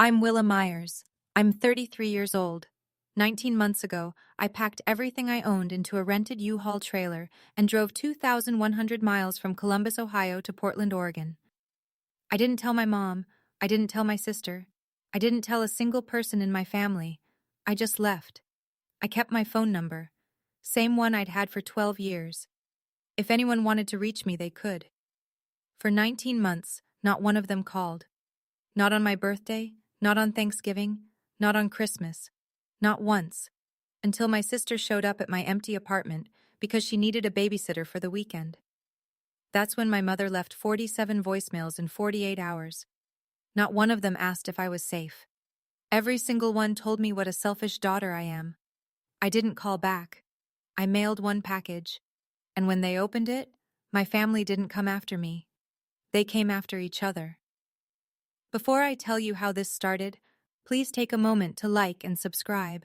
I'm Willa Myers. I'm 33 years old. 19 months ago, I packed everything I owned into a rented U-Haul trailer and drove 2,100 miles from Columbus, Ohio to Portland, Oregon. I didn't tell my mom. I didn't tell my sister. I didn't tell a single person in my family. I just left. I kept my phone number. Same one I'd had for 12 years. If anyone wanted to reach me, they could. For 19 months, not one of them called. Not on my birthday, not on Thanksgiving, not on Christmas. Not once. Until my sister showed up at my empty apartment because she needed a babysitter for the weekend. That's when my mother left 47 voicemails in 48 hours. Not one of them asked if I was safe. Every single one told me what a selfish daughter I am. I didn't call back. I mailed one package. And when they opened it, my family didn't come after me. They came after each other. Before I tell you how this started, please take a moment to like and subscribe.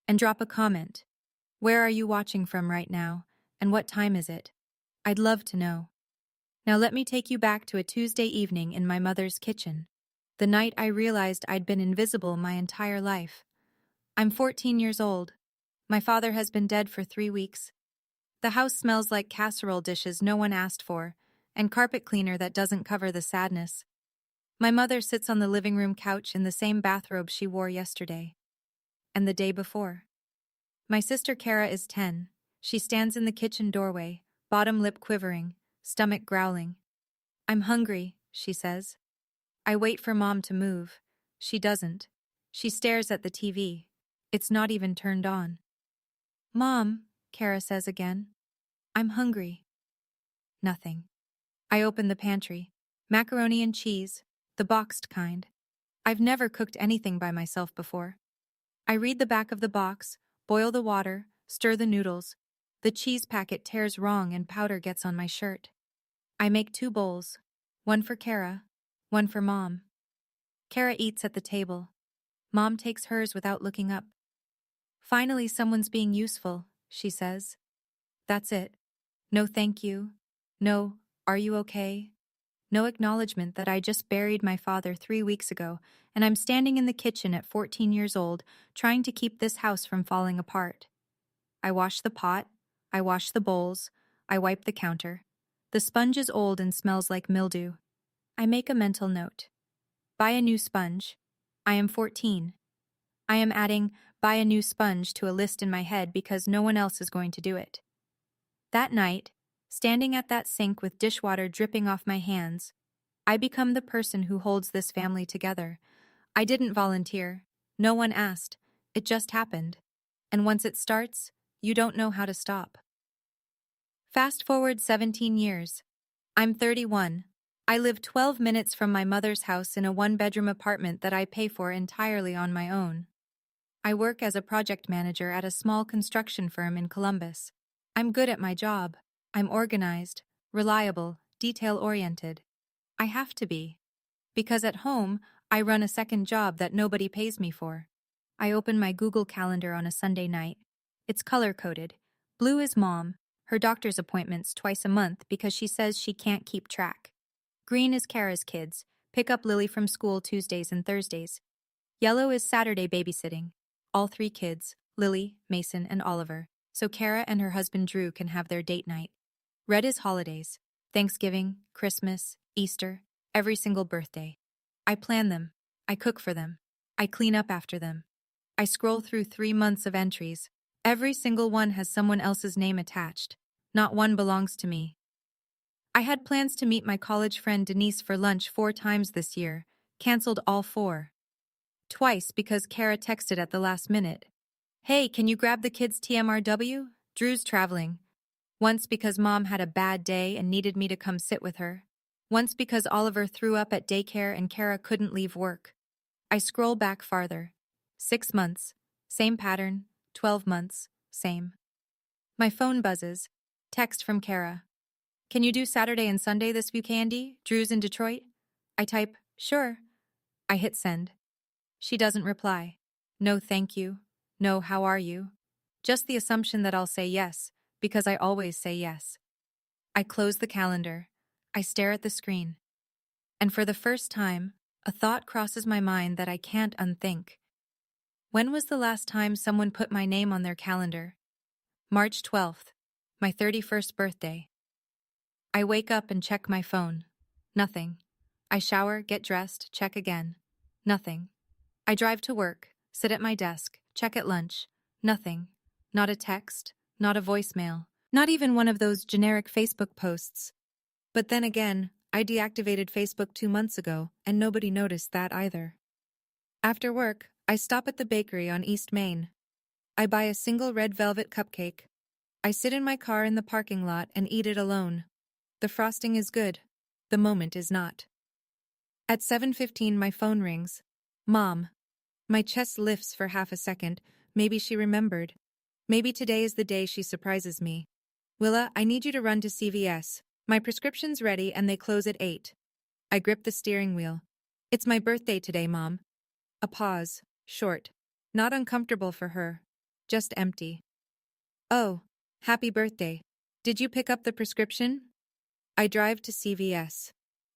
And drop a comment. Where are you watching from right now, and what time is it? I'd love to know. Now let me take you back to a Tuesday evening in my mother's kitchen. The night I realized I'd been invisible my entire life. I'm 14 years old. My father has been dead for 3 weeks. The house smells like casserole dishes no one asked for, and carpet cleaner that doesn't cover the sadness. My mother sits on the living room couch in the same bathrobe she wore yesterday. And the day before. My sister Kara is 10. She stands in the kitchen doorway, bottom lip quivering, stomach growling. I'm hungry, she says. I wait for Mom to move. She doesn't. She stares at the TV. It's not even turned on. Mom, Kara says again. I'm hungry. Nothing. I open the pantry. Macaroni and cheese, the boxed kind. I've never cooked anything by myself before. I read the back of the box, boil the water, stir the noodles. The cheese packet tears wrong and powder gets on my shirt. I make 2 bowls, one for Kara, one for Mom. Kara eats at the table. Mom takes hers without looking up. Finally, someone's being useful, she says. That's it. No thank you. No, are you okay? No acknowledgement that I just buried my father 3 weeks ago, and I'm standing in the kitchen at 14 years old, trying to keep this house from falling apart. I wash the pot, I wash the bowls, I wipe the counter. The sponge is old and smells like mildew. I make a mental note. Buy a new sponge. I am 14. I am adding buy a new sponge to a list in my head because no one else is going to do it. That night, standing at that sink with dishwater dripping off my hands, I become the person who holds this family together. I didn't volunteer. No one asked. It just happened. And once it starts, you don't know how to stop. Fast forward 17 years. I'm 31. I live 12 minutes from my mother's house in a 1-bedroom apartment that I pay for entirely on my own. I work as a project manager at a small construction firm in Columbus. I'm good at my job. I'm organized, reliable, detail-oriented. I have to be. Because at home, I run a second job that nobody pays me for. I open my Google Calendar on a Sunday night. It's color-coded. Blue is Mom, her doctor's appointments twice a month because she says she can't keep track. Green is Kara's kids, pick up Lily from school Tuesdays and Thursdays. Yellow is Saturday babysitting. All 3 kids, Lily, Mason, and Oliver, so Kara and her husband Drew can have their date night. Red is holidays, Thanksgiving, Christmas, Easter, every single birthday. I plan them. I cook for them. I clean up after them. I scroll through 3 months of entries. Every single one has someone else's name attached. Not one belongs to me. I had plans to meet my college friend Denise for lunch 4 times this year, canceled all 4. Twice because Kara texted at the last minute. Hey, can you grab the kids TMRW? Drew's traveling. Once because Mom had a bad day and needed me to come sit with her. Once because Oliver threw up at daycare and Kara couldn't leave work. I scroll back farther. 6 months. Same pattern. 12 months. Same. My phone buzzes. Text from Kara. Can you do Saturday and Sunday this weekend? Drew's in Detroit? I type, sure. I hit send. She doesn't reply. No thank you. No how are you? Just the assumption that I'll say yes, because I always say yes. I close the calendar. I stare at the screen. And for the first time, A thought crosses my mind that I can't unthink. When was the last time someone put my name on their calendar? March 12th, my 31st birthday. I wake up and check my phone. Nothing. I shower, get dressed, check again. Nothing. I drive to work, sit at my desk, check at lunch. Nothing. Not a text, not a voicemail, not even one of those generic Facebook posts. But then again, I deactivated Facebook 2 months ago, and nobody noticed that either. After work, I stop at the bakery on East Main. I buy a single red velvet cupcake. I sit in my car in the parking lot and eat it alone. The frosting is good. The moment is not. At 7:15 my phone rings. Mom. My chest lifts for half a second. Maybe she remembered. Maybe today is the day she surprises me. Willa, I need you to run to CVS. My prescription's ready and they close at 8. I grip the steering wheel. It's my birthday today, Mom. A pause. Short. Not uncomfortable for her. Just empty. Oh, happy birthday. Did you pick up the prescription? I drive to CVS.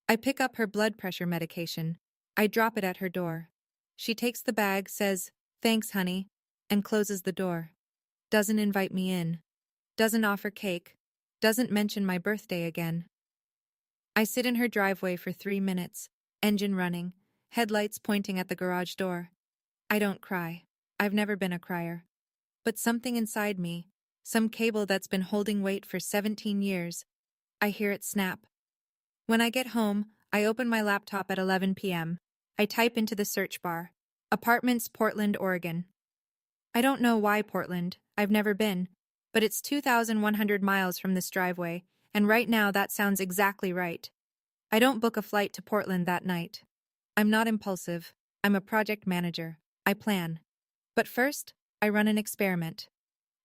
I pick up her blood pressure medication. I drop it at her door. She takes the bag, says, "Thanks, honey," and closes the door. Doesn't invite me in. Doesn't offer cake. Doesn't mention my birthday again. I sit in her driveway for 3 minutes, engine running, headlights pointing at the garage door. I don't cry. I've never been a crier. But something inside me, some cable that's been holding weight for 17 years, I hear it snap. When I get home, I open my laptop at 11 p.m. I type into the search bar, Apartments, Portland, Oregon. I don't know why Portland, I've never been, but it's 2,100 miles from this driveway, and right now that sounds exactly right. I don't book a flight to Portland that night. I'm not impulsive. I'm a project manager. I plan. But first, I run an experiment.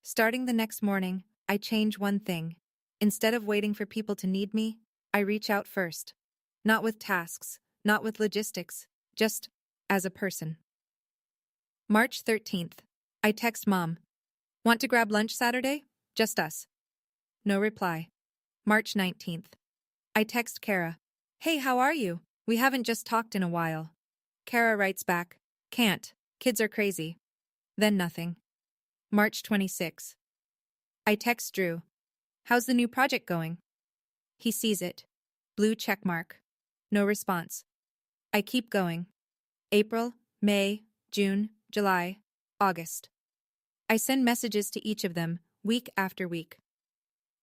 Starting the next morning, I change one thing. Instead of waiting for people to need me, I reach out first. Not with tasks, not with logistics, just as a person. March 13th. I text Mom. Want to grab lunch Saturday? Just us. No reply. March 19th. I text Kara. Hey, how are you? We haven't just talked in a while. Kara writes back. Can't. Kids are crazy. Then nothing. March 26th. I text Drew. How's the new project going? He sees it. Blue check mark. No response. I keep going. April, May, June, July, August. I send messages to each of them, week after week.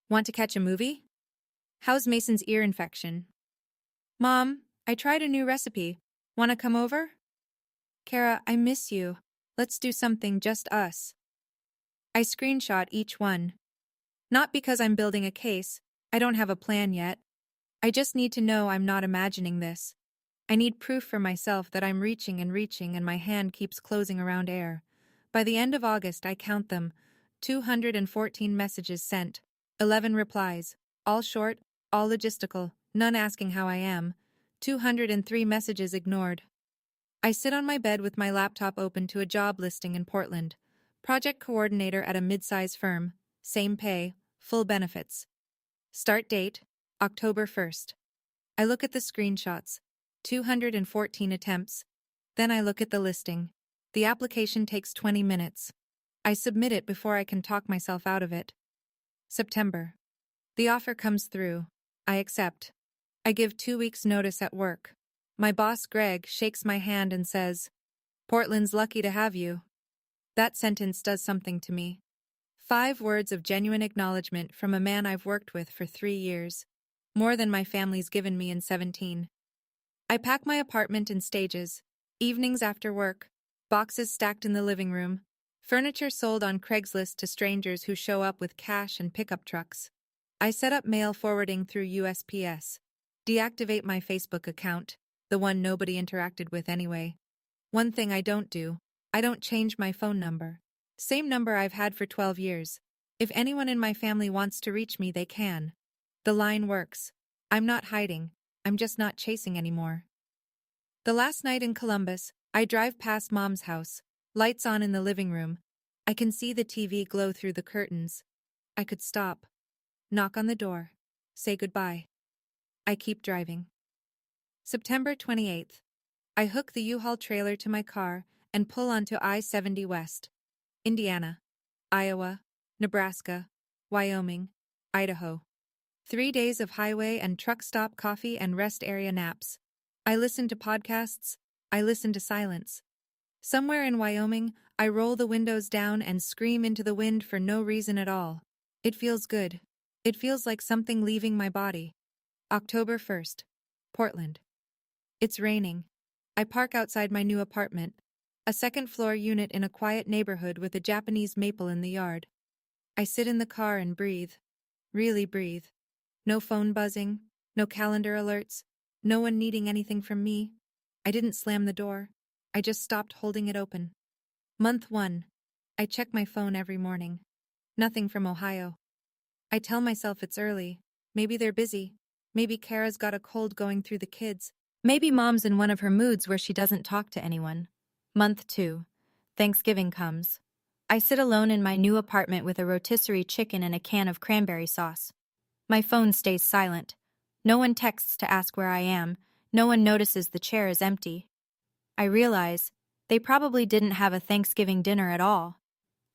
Want to catch a movie? How's Mason's ear infection? Mom, I tried a new recipe. Want to come over? Kara, I miss you. Let's do something just us. I screenshot each one. Not because I'm building a case. I don't have a plan yet. I just need to know I'm not imagining this. I need proof for myself that I'm reaching and my hand keeps closing around air. By the end of August, I count them. 214 messages sent. 11 replies. All short, all logistical, none asking how I am. 203 messages ignored. I sit on my bed with my laptop open to a job listing in Portland. Project coordinator at a mid-size firm. Same pay, full benefits. Start date, October 1st. I look at the screenshots. 214 attempts. Then I look at the listing. The application takes 20 minutes. I submit it before I can talk myself out of it. September. The offer comes through. I accept. I give 2 weeks' notice at work. My boss, Greg, shakes my hand and says, Portland's lucky to have you. That sentence does something to me. 5 words of genuine acknowledgement from a man I've worked with for 3 years. More than my family's given me in 17. I pack my apartment in stages. Evenings after work. Boxes stacked in the living room. Furniture sold on Craigslist to strangers who show up with cash and pickup trucks. I set up mail forwarding through USPS. Deactivate my Facebook account, the one nobody interacted with anyway. One thing I don't do, I don't change my phone number. Same number I've had for 12 years. If anyone in my family wants to reach me, they can. The line works. I'm not hiding, I'm just not chasing anymore. The last night in Columbus, I drive past Mom's house, lights on in the living room. I can see the TV glow through the curtains. I could stop. Knock on the door. Say goodbye. I keep driving. September 28th. I hook the U-Haul trailer to my car and pull onto I-70 West. Indiana, Iowa, Nebraska, Wyoming, Idaho. 3 days of highway and truck stop coffee and rest area naps. I listen to podcasts. I listen to silence. Somewhere in Wyoming, I roll the windows down and scream into the wind for no reason at all. It feels good. It feels like something leaving my body. October 1st. Portland. It's raining. I park outside my new apartment, a second-floor unit in a quiet neighborhood with a Japanese maple in the yard. I sit in the car and breathe. Really breathe. No phone buzzing, no calendar alerts, no one needing anything from me. I didn't slam the door. I just stopped holding it open. Month 1. I check my phone every morning. Nothing from Ohio. I tell myself it's early. Maybe they're busy. Maybe Kara's got a cold going through the kids. Maybe Mom's in one of her moods where she doesn't talk to anyone. Month 2. Thanksgiving comes. I sit alone in my new apartment with a rotisserie chicken and a can of cranberry sauce. My phone stays silent. No one texts to ask where I am. No one notices the chair is empty. I realize they probably didn't have a Thanksgiving dinner at all.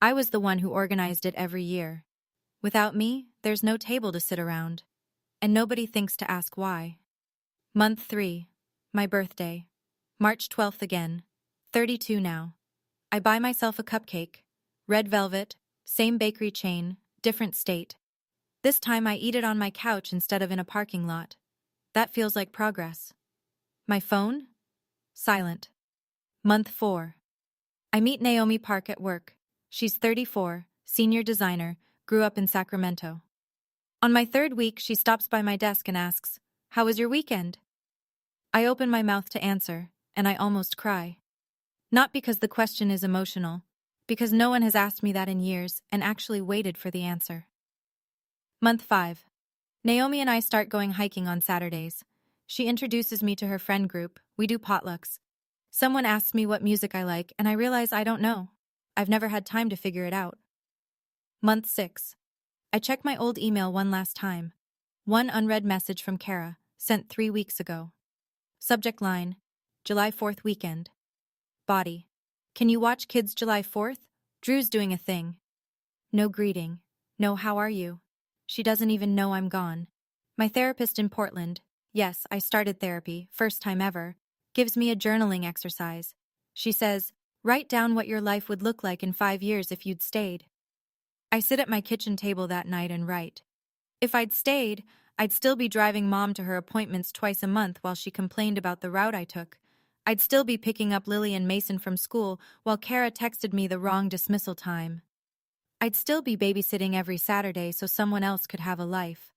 I was the one who organized it every year. Without me, there's no table to sit around. And nobody thinks to ask why. Month 3. My birthday. March 12th again. 32 now. I buy myself a cupcake. Red velvet, same bakery chain, different state. This time I eat it on my couch instead of in a parking lot. That feels like progress. My phone? Silent. Month 4. I meet Naomi Park at work. She's 34, senior designer, grew up in Sacramento. On my 3rd week, she stops by my desk and asks, "How was your weekend?" I open my mouth to answer, and I almost cry. Not because the question is emotional, because no one has asked me that in years and actually waited for the answer. Month 5. Naomi and I start going hiking on Saturdays. She introduces me to her friend group. We do potlucks. Someone asks me what music I like, and I realize I don't know. I've never had time to figure it out. Month 6. I check my old email one last time. One unread message from Kara, sent 3 weeks ago. Subject line, July 4th weekend. Body, can you watch kids July 4th? Drew's doing a thing. No greeting. No how are you? She doesn't even know I'm gone. My therapist in Portland, yes, I started therapy, first time ever, gives me a journaling exercise. She says, write down what your life would look like in 5 years if you'd stayed. I sit at my kitchen table that night and write. If I'd stayed, I'd still be driving Mom to her appointments twice a month while she complained about the route I took. I'd still be picking up Lily and Mason from school while Kara texted me the wrong dismissal time. I'd still be babysitting every Saturday so someone else could have a life.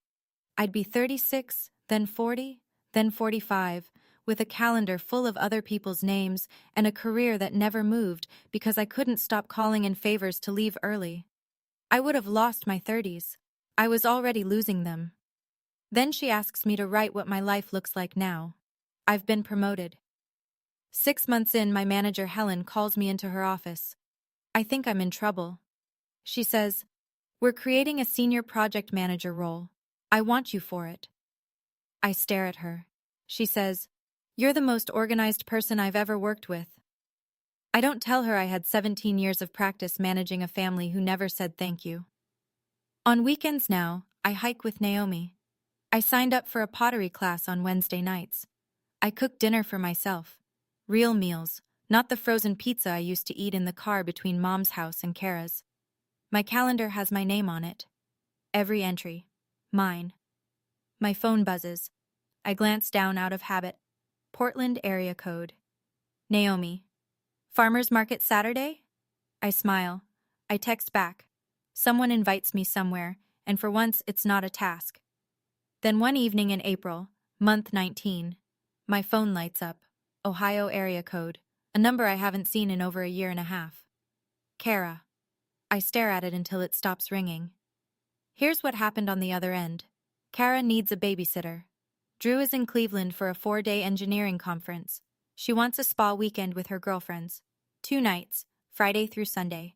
I'd be 36, then 40, then 45, with a calendar full of other people's names and a career that never moved because I couldn't stop calling in favors to leave early. I would have lost my 30s. I was already losing them. Then she asks me to write what my life looks like now. I've been promoted. 6 months in, my manager Helen calls me into her office. I think I'm in trouble. She says, "We're creating a senior project manager role. I want you for it." I stare at her. She says, "You're the most organized person I've ever worked with." I don't tell her I had 17 years of practice managing a family who never said thank you. On weekends now, I hike with Naomi. I signed up for a pottery class on Wednesday nights. I cook dinner for myself. Real meals, not the frozen pizza I used to eat in the car between Mom's house and Kara's. My calendar has my name on it. Every entry. Mine. My phone buzzes. I glance down out of habit. Portland area code. Naomi. Farmers market Saturday? I smile. I text back. Someone invites me somewhere, and for once it's not a task. Then one evening in April, month 19, my phone lights up. Ohio area code, a number I haven't seen in over a year and a half. Kara. I stare at it until it stops ringing. Here's what happened on the other end. Kara needs a babysitter. Drew is in Cleveland for a 4-day engineering conference. She wants a spa weekend with her girlfriends. 2 nights, Friday through Sunday.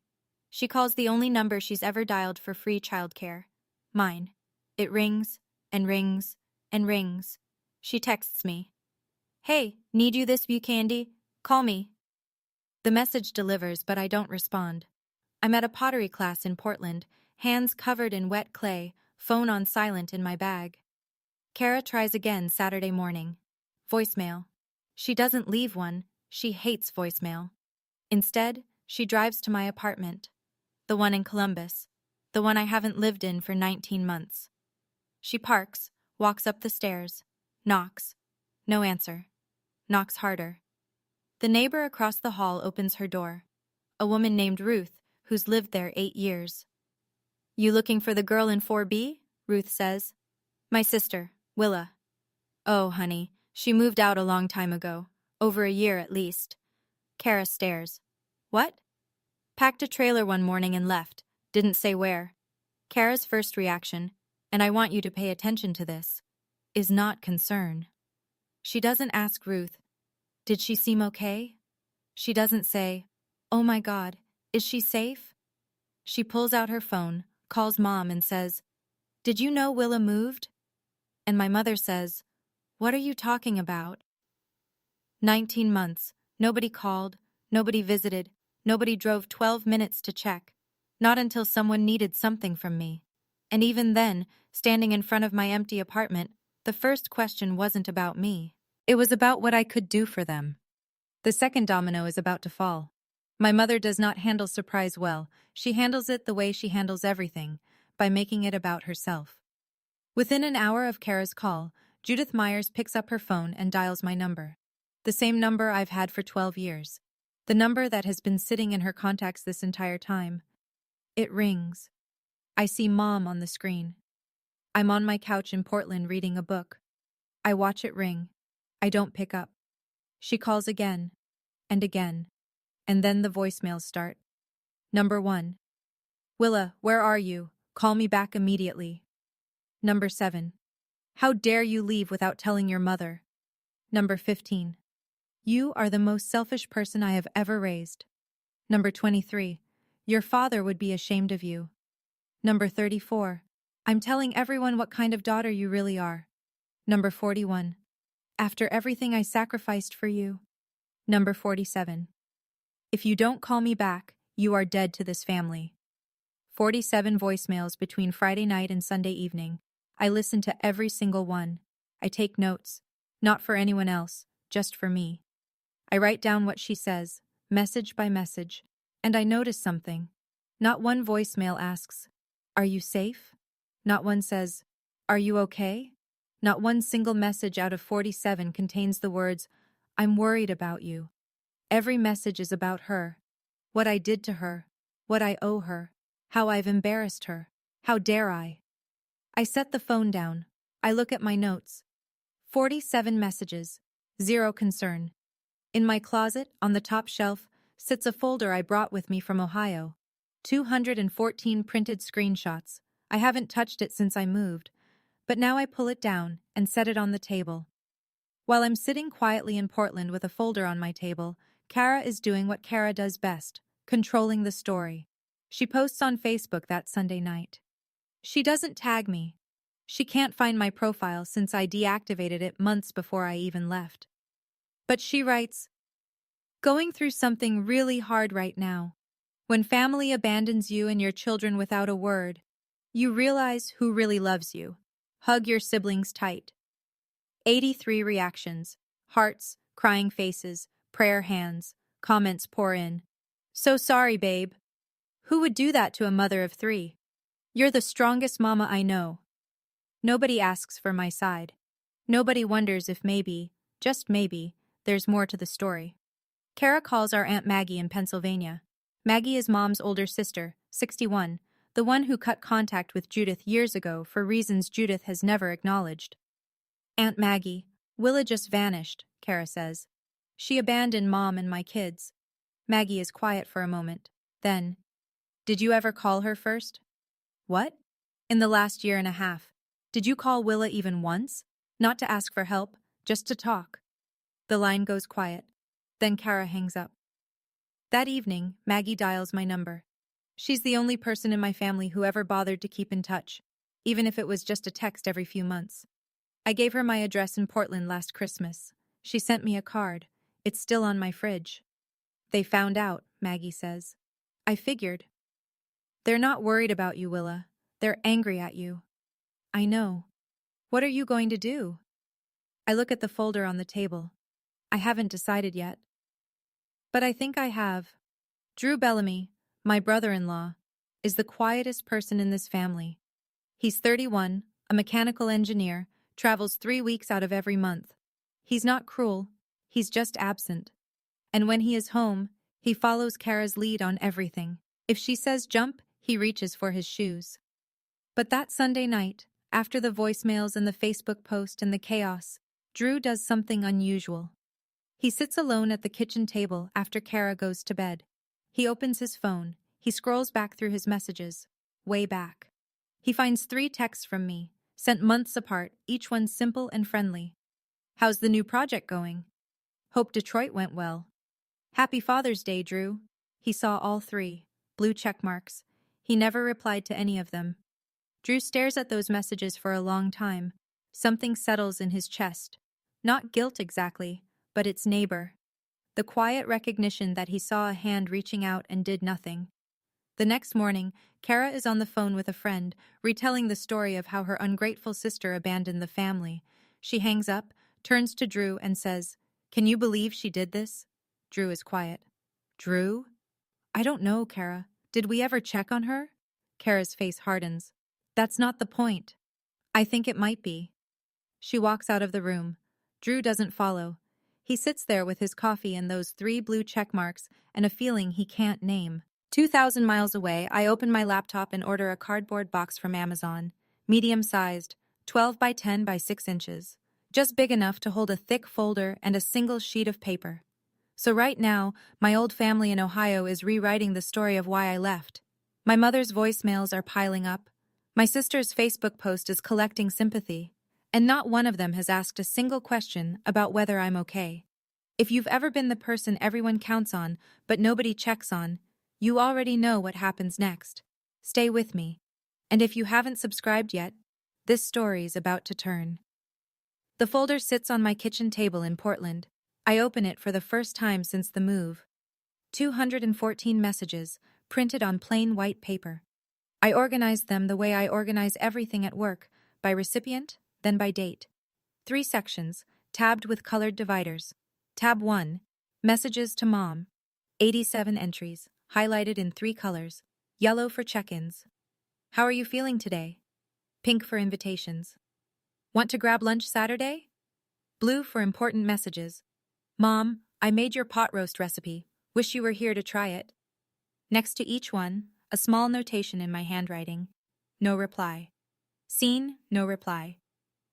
She calls the only number she's ever dialed for free childcare. Mine. It rings, and rings, and rings. She texts me. Hey, need you this view candy? Call me. The message delivers, but I don't respond. I'm at a pottery class in Portland, hands covered in wet clay, phone on silent in my bag. Kara tries again Saturday morning. Voicemail. She doesn't leave one, she hates voicemail. Instead, she drives to my apartment. The one in Columbus. The one I haven't lived in for 19 months. She parks, walks up the stairs, knocks. No answer. Knocks harder. The neighbor across the hall opens her door. A woman named Ruth, who's lived there 8 years. You looking for the girl in 4B? Ruth says. My sister, Willa. Oh, honey, she moved out a long time ago. Over a year at least. Kara stares. What? Packed a trailer one morning and left. Didn't say where. Kara's first reaction, and I want you to pay attention to this, is not concern. She doesn't ask Ruth, did she seem okay? She doesn't say, oh my God, is she safe? She pulls out her phone, calls Mom and says, did you know Willa moved? And my mother says, what are you talking about? 19 months, nobody called, nobody visited, nobody drove 12 minutes to check. Not until someone needed something from me. And even then, standing in front of my empty apartment, the first question wasn't about me. It was about what I could do for them. The second domino is about to fall. My mother does not handle surprise well. She handles it the way she handles everything, by making it about herself. Within an hour of Kara's call, Judith Myers picks up her phone and dials my number. The same number I've had for 12 years. The number that has been sitting in her contacts this entire time. It rings. I see Mom on the screen. I'm on my couch in Portland reading a book. I watch it ring. I don't pick up. She calls again, and again, and then the voicemails start. Number 1. Willa, where are you? Call me back immediately. Number 7. How dare you leave without telling your mother? Number 15. You are the most selfish person I have ever raised. Number 23. Your father would be ashamed of you. Number 34. I'm telling everyone what kind of daughter you really are. Number 41. After everything I sacrificed for you. Number 47. If you don't call me back, you are dead to this family. 47 voicemails between Friday night and Sunday evening. I listen to every single one. I take notes. Not for anyone else, just for me. I write down what she says, message by message, and I notice something. Not one voicemail asks, are you safe? Not one says, are you okay? Not one single message out of 47 contains the words, I'm worried about you. Every message is about her. What I did to her. What I owe her. How I've embarrassed her. How dare I? I set the phone down. I look at my notes. 47 messages. Zero concern. In my closet, on the top shelf, sits a folder I brought with me from Ohio. 214 printed screenshots. I haven't touched it since I moved. But now I pull it down and set it on the table. While I'm sitting quietly in Portland with a folder on my table, Kara is doing what Kara does best, controlling the story. She posts on Facebook that Sunday night. She doesn't tag me. She can't find my profile since I deactivated it months before I even left. But she writes, going through something really hard right now. When family abandons you and your children without a word, you realize who really loves you. Hug your siblings tight. 83 reactions. Hearts, crying faces, prayer hands, comments pour in. So sorry, babe. Who would do that to a mother of 3? You're the strongest mama I know. Nobody asks for my side. Nobody wonders if maybe, just maybe, there's more to the story. Kara calls our Aunt Maggie in Pennsylvania. Maggie is Mom's older sister, 61, the one who cut contact with Judith years ago for reasons Judith has never acknowledged. Aunt Maggie, Willa just vanished, Kara says. She abandoned Mom and my kids. Maggie is quiet for a moment. Then, did you ever call her first? What? In the last year and a half. Did you call Willa even once? Not to ask for help, just to talk. The line goes quiet. Then Kara hangs up. That evening, Maggie dials my number. She's the only person in my family who ever bothered to keep in touch, even if it was just a text every few months. I gave her my address in Portland last Christmas. She sent me a card. It's still on my fridge. They found out, Maggie says. I figured. They're not worried about you, Willa. They're angry at you. I know. What are you going to do? I look at the folder on the table. I haven't decided yet. But I think I have. Drew Bellamy, my brother-in-law, is the quietest person in this family. He's 31, a mechanical engineer, travels 3 weeks out of every month. He's not cruel, he's just absent. And when he is home, he follows Kara's lead on everything. If she says jump, he reaches for his shoes. But that Sunday night, after the voicemails and the Facebook post and the chaos, Drew does something unusual. He sits alone at the kitchen table after Kara goes to bed. He opens his phone. He scrolls back through his messages. Way back. He finds 3 texts from me, sent months apart, each one simple and friendly. How's the new project going? Hope Detroit went well. Happy Father's Day, Drew. He saw all 3. Blue check marks. He never replied to any of them. Drew stares at those messages for a long time. Something settles in his chest. Not guilt exactly, but its neighbor. The quiet recognition that he saw a hand reaching out and did nothing. The next morning, Kara is on the phone with a friend, retelling the story of how her ungrateful sister abandoned the family. She hangs up, turns to Drew and says, "Can you believe she did this?" Drew is quiet. Drew? I don't know, Kara. Did we ever check on her? Kara's face hardens. That's not the point. I think it might be. She walks out of the room. Drew doesn't follow. He sits there with his coffee and those 3 blue check marks and a feeling he can't name. 2,000 miles away, I open my laptop and order a cardboard box from Amazon. Medium-sized, 12 by 10 by 6 inches. Just big enough to hold a thick folder and a single sheet of paper. So right now, my old family in Ohio is rewriting the story of why I left. My mother's voicemails are piling up. My sister's Facebook post is collecting sympathy. And not one of them has asked a single question about whether I'm okay. If you've ever been the person everyone counts on, but nobody checks on, you already know what happens next. Stay with me. And if you haven't subscribed yet, this story's about to turn. The folder sits on my kitchen table in Portland. I open it for the first time since the move. 214 messages, printed on plain white paper. I organized them the way I organize everything at work, by recipient, then by date. 3 sections, tabbed with colored dividers. Tab 1, Messages to Mom. 87 entries, highlighted in 3 colors. Yellow for check-ins. How are you feeling today? Pink for invitations. Want to grab lunch Saturday? Blue for important messages. Mom, I made your pot roast recipe. Wish you were here to try it. Next to each one, a small notation in my handwriting. No reply. Seen, no reply.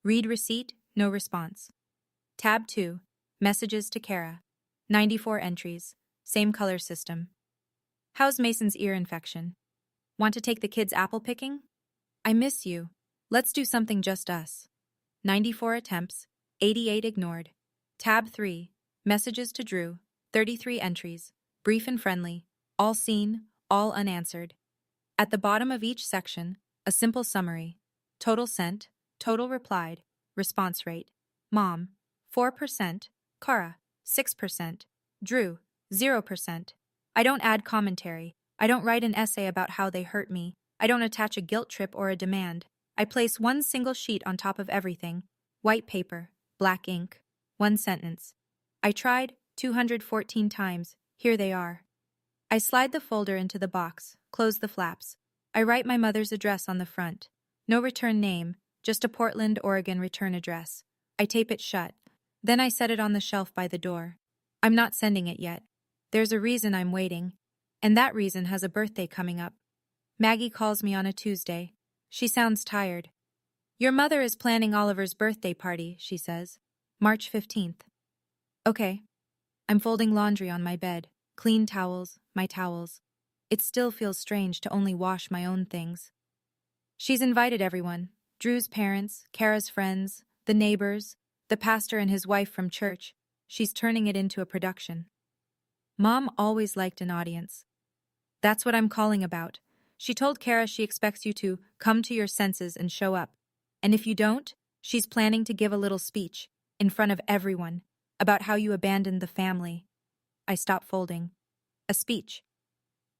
Read receipt, no response. Tab 2, Messages to Kara. 94 entries, same color system. How's Mason's ear infection? Want to take the kids apple picking? I miss you. Let's do something just us. 94 attempts, 88 ignored. Tab 3, Messages to Drew. 33 entries, brief and friendly, all seen, all unanswered. At the bottom of each section, a simple summary. Total sent, total replied, response rate. Mom, 4%, Kara, 6%, Drew, 0%. I don't add commentary. I don't write an essay about how they hurt me. I don't attach a guilt trip or a demand. I place one single sheet on top of everything. White paper, black ink, 1 sentence. I tried 214 times. Here they are. I slide the folder into the box, close the flaps. I write my mother's address on the front. No return name, just a Portland, Oregon return address. I tape it shut. Then I set it on the shelf by the door. I'm not sending it yet. There's a reason I'm waiting. And that reason has a birthday coming up. Maggie calls me on a Tuesday. She sounds tired. Your mother is planning Oliver's birthday party, she says. March 15th. Okay. I'm folding laundry on my bed. Clean towels, my towels. It still feels strange to only wash my own things. She's invited everyone. Drew's parents, Kara's friends, the neighbors, the pastor and his wife from church. She's turning it into a production. Mom always liked an audience. That's what I'm calling about. She told Kara she expects you to come to your senses and show up. And if you don't, she's planning to give a little speech, in front of everyone. about how you abandoned the family. I stop folding. A speech.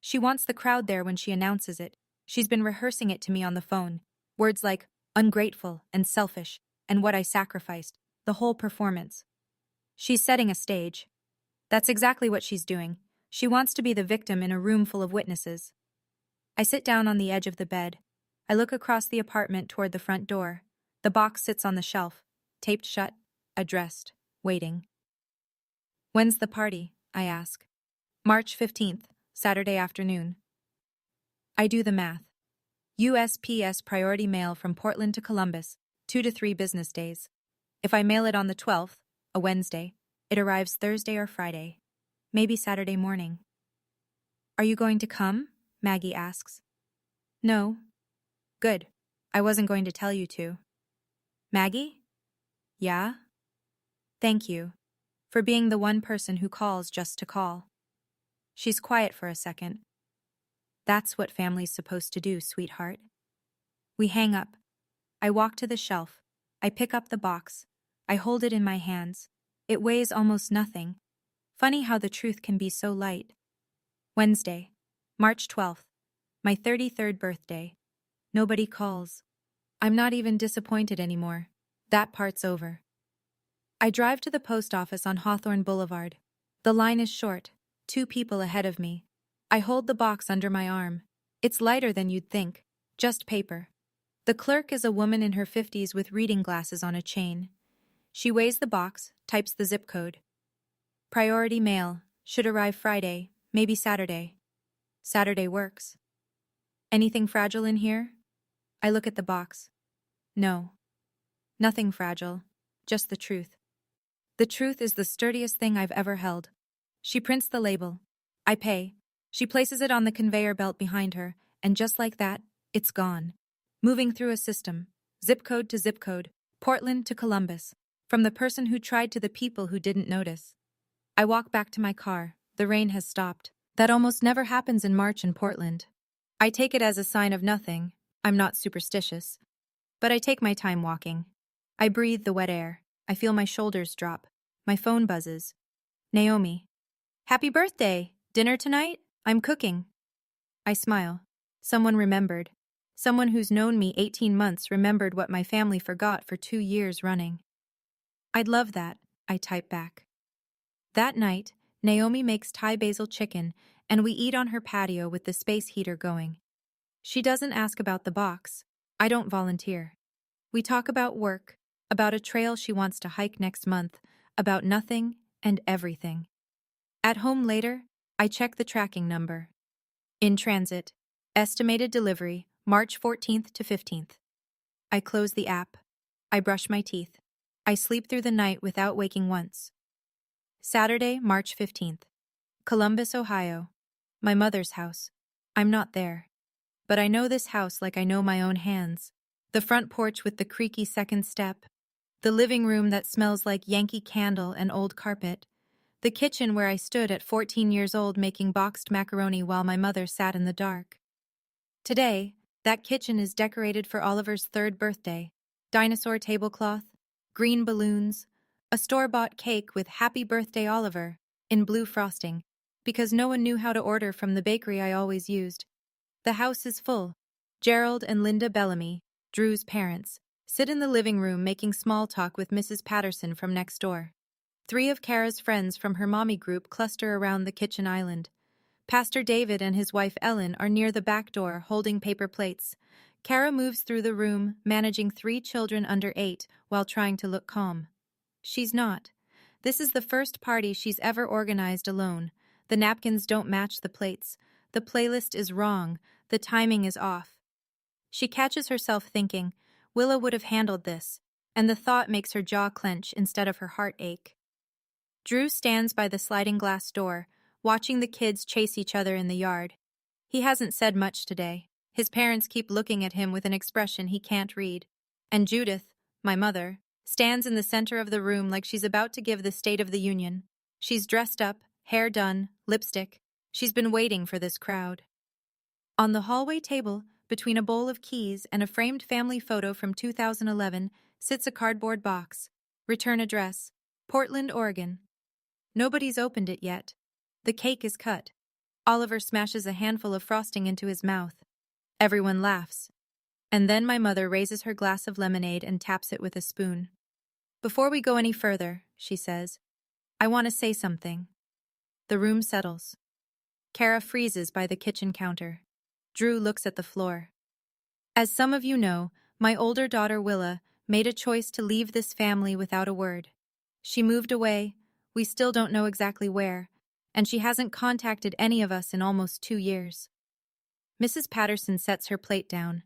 She wants the crowd there when she announces it. She's been rehearsing it to me on the phone. Words like ungrateful and selfish and what I sacrificed, the whole performance. She's setting a stage. That's exactly what she's doing. She wants to be the victim in a room full of witnesses. I sit down on the edge of the bed. I look across the apartment toward the front door. The box sits on the shelf, taped shut, addressed, waiting. When's the party? I ask. March 15th, Saturday afternoon. I do the math. USPS priority mail from Portland to Columbus, 2 to 3 business days. If I mail it on the 12th, a Wednesday, it arrives Thursday or Friday, maybe Saturday morning. Are you going to come? Maggie asks. No. Good. I wasn't going to tell you to. Maggie? Yeah? Thank you for being the one person who calls just to call. She's quiet for a second. That's what family's supposed to do, sweetheart. We hang up. I walk to the shelf. I pick up the box. I hold it in my hands. It weighs almost nothing. Funny how the truth can be so light. Wednesday, March 12th, my 33rd birthday. Nobody calls. I'm not even disappointed anymore. That part's over. I drive to the post office on Hawthorne Boulevard. The line is short, 2 people ahead of me. I hold the box under my arm. It's lighter than you'd think, just paper. The clerk is a woman in her 50s with reading glasses on a chain. She weighs the box, types the zip code. Priority mail, should arrive Friday, maybe Saturday. Saturday works. Anything fragile in here? I look at the box. No. Nothing fragile, just the truth. The truth is the sturdiest thing I've ever held. She prints the label. I pay. She places it on the conveyor belt behind her, and just like that, it's gone. Moving through a system, zip code to zip code, Portland to Columbus, from the person who tried to the people who didn't notice. I walk back to my car. The rain has stopped. That almost never happens in March in Portland. I take it as a sign of nothing. I'm not superstitious. But I take my time walking. I breathe the wet air. I feel my shoulders drop. My phone buzzes. Naomi. Happy birthday! Dinner tonight? I'm cooking. I smile. Someone remembered. Someone who's known me 18 months remembered what my family forgot for 2 years running. I'd love that, I type back. That night, Naomi makes Thai basil chicken, and we eat on her patio with the space heater going. She doesn't ask about the box. I don't volunteer. We talk about work, about a trail she wants to hike next month, about nothing and everything. At home later, I check the tracking number. In transit. Estimated delivery, March 14th to 15th. I close the app. I brush my teeth. I sleep through the night without waking once. Saturday, March 15th. Columbus, Ohio. My mother's house. I'm not there. But I know this house like I know my own hands. The front porch with the creaky second step. The living room that smells like Yankee Candle and old carpet. The kitchen where I stood at 14 years old making boxed macaroni while my mother sat in the dark. Today, that kitchen is decorated for Oliver's 3rd birthday. Dinosaur tablecloth, green balloons, a store-bought cake with Happy Birthday Oliver in blue frosting, because no one knew how to order from the bakery I always used. The house is full. Gerald and Linda Bellamy, Drew's parents, sit in the living room making small talk with Mrs. Patterson from next door. 3 of Kara's friends from her mommy group cluster around the kitchen island. Pastor David and his wife Ellen are near the back door holding paper plates. Kara moves through the room, managing 3 children under 8 while trying to look calm. She's not. This is the first party she's ever organized alone. The napkins don't match the plates. The playlist is wrong. The timing is off. She catches herself thinking, Willa would have handled this, and the thought makes her jaw clench instead of her heart ache. Drew stands by the sliding glass door, watching the kids chase each other in the yard. He hasn't said much today. His parents keep looking at him with an expression he can't read. And Judith, my mother, stands in the center of the room like she's about to give the State of the Union. She's dressed up, hair done, lipstick. She's been waiting for this crowd. On the hallway table, between a bowl of keys and a framed family photo from 2011, sits a cardboard box. Return address. Portland, Oregon. Nobody's opened it yet. The cake is cut. Oliver smashes a handful of frosting into his mouth. Everyone laughs. And then my mother raises her glass of lemonade and taps it with a spoon. Before we go any further, she says, I want to say something. The room settles. Kara freezes by the kitchen counter. Drew looks at the floor. As some of you know, my older daughter Willa made a choice to leave this family without a word. She moved away, we still don't know exactly where, and she hasn't contacted any of us in almost 2 years. Mrs. Patterson sets her plate down.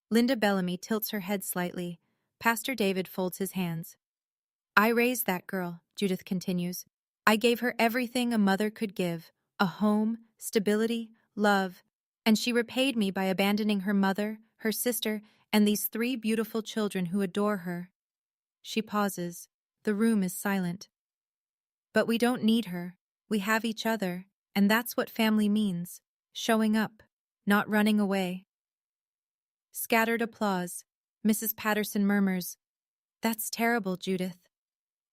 Linda Bellamy tilts her head slightly. Pastor David folds his hands. I raised that girl, Judith continues. I gave her everything a mother could give, a home, stability, love, and she repaid me by abandoning her mother, her sister, and these 3 beautiful children who adore her. She pauses. The room is silent. But we don't need her. We have each other, and that's what family means. Showing up, not running away. Scattered applause. Mrs. Patterson murmurs, That's terrible, Judith.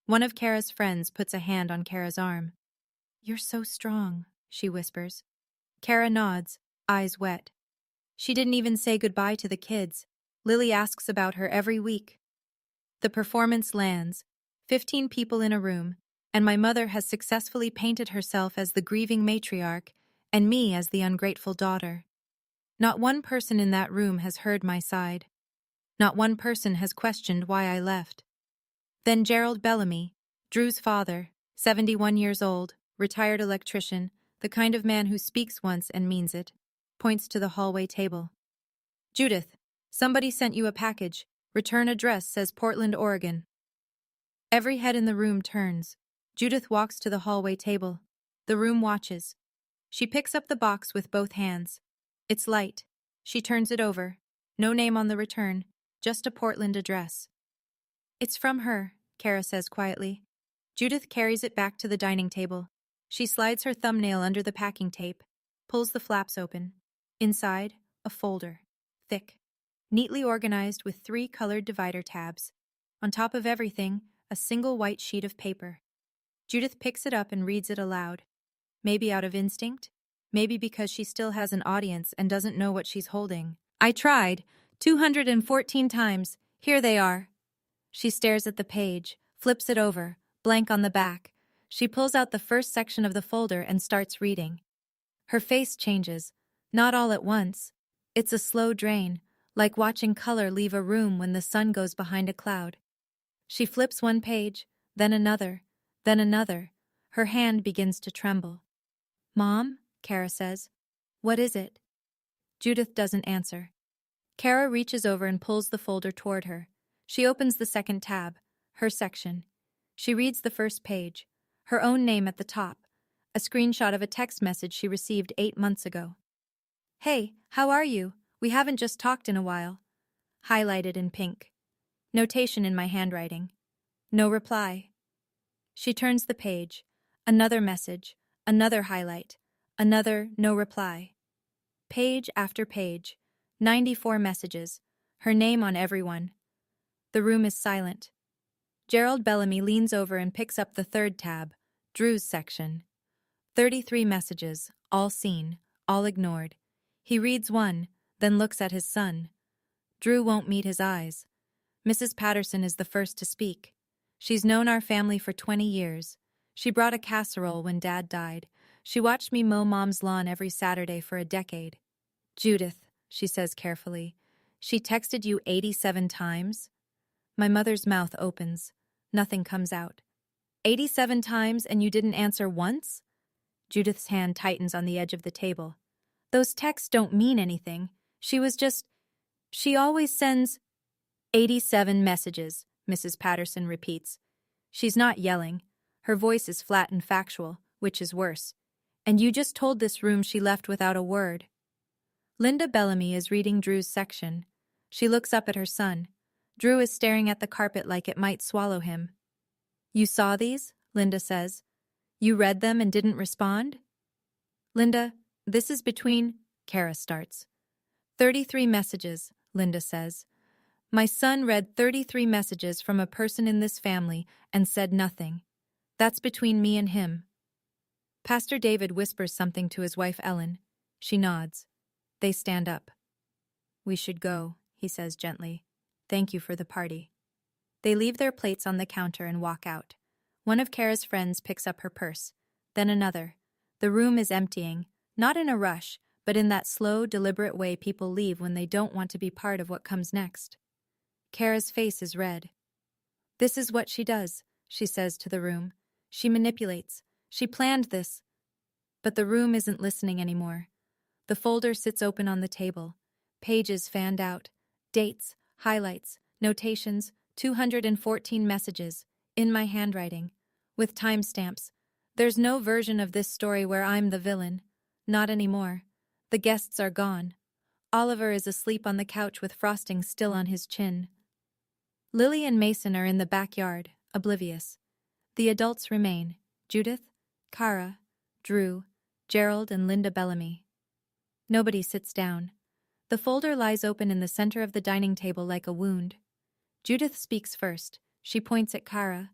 One of Kara's friends puts a hand on Kara's arm. You're so strong, she whispers. Kara nods, eyes wet. She didn't even say goodbye to the kids. Lily asks about her every week. The performance lands, 15 people in a room, and my mother has successfully painted herself as the grieving matriarch and me as the ungrateful daughter. Not one person in that room has heard my side. Not one person has questioned why I left. Then Gerald Bellamy, Drew's father, 71 years old, retired electrician, the kind of man who speaks once and means it, points to the hallway table. Judith, somebody sent you a package. Return address says Portland, Oregon. Every head in the room turns. Judith walks to the hallway table. The room watches. She picks up the box with both hands. It's light. She turns it over. No name on the return, just a Portland address. It's from her, Kara says quietly. Judith carries it back to the dining table. She slides her thumbnail under the packing tape, pulls the flaps open. Inside, a folder. Thick. Neatly organized with 3 colored divider tabs. On top of everything, a single white sheet of paper. Judith picks it up and reads it aloud. Maybe out of instinct? Maybe because she still has an audience and doesn't know what she's holding. I tried. 214 times. Here they are. She stares at the page, flips it over, blank on the back. She pulls out the first section of the folder and starts reading. Her face changes. Not all at once. It's a slow drain, like watching color leave a room when the sun goes behind a cloud. She flips one page, then another, then another. Her hand begins to tremble. Mom, Kara says. What is it? Judith doesn't answer. Kara reaches over and pulls the folder toward her. She opens the second tab, her section. She reads the first page, her own name at the top, a screenshot of a text message she received 8 months ago. Hey, how are you? We haven't just talked in a while. Highlighted in pink. Notation in my handwriting. No reply. She turns the page. Another message, another highlight, another no reply. Page after page, 94 messages, her name on every one. The room is silent. Gerald Bellamy leans over and picks up the third tab, Drew's section. 33 messages, all seen, all ignored. He reads one, then looks at his son. Drew won't meet his eyes. Mrs. Patterson is the first to speak. She's known our family for 20 years. She brought a casserole when Dad died. She watched me mow Mom's lawn every Saturday for a decade. Judith, she says carefully, she texted you 87 times? My mother's mouth opens. Nothing comes out. 87 times and you didn't answer once? Judith's hand tightens on the edge of the table. Those texts don't mean anything. She always sends 87 messages, Mrs. Patterson repeats. She's not yelling. Her voice is flat and factual, which is worse. And you just told this room she left without a word. Linda Bellamy is reading Drew's section. She looks up at her son. Drew is staring at the carpet like it might swallow him. You saw these? Linda says. You read them and didn't respond? Linda, this is between, Kara starts. 33 messages, Linda says. My son read 33 messages from a person in this family and said nothing. That's between me and him. Pastor David whispers something to his wife Ellen. She nods. They stand up. We should go, he says gently. Thank you for the party. They leave their plates on the counter and walk out. One of Kara's friends picks up her purse. Then another. The room is emptying, not in a rush, but in that slow, deliberate way people leave when they don't want to be part of what comes next. Kara's face is red. This is what she does, she says to the room. She manipulates. She planned this. But the room isn't listening anymore. The folder sits open on the table. Pages fanned out. Dates, highlights, notations, 214 messages, in my handwriting, with timestamps. There's no version of this story where I'm the villain. Not anymore. The guests are gone. Oliver is asleep on the couch with frosting still on his chin. Lily and Mason are in the backyard, oblivious. The adults remain: Judith, Kara, Drew, Gerald, and Linda Bellamy. Nobody sits down. The folder lies open in the center of the dining table like a wound. Judith speaks first. She points at Kara.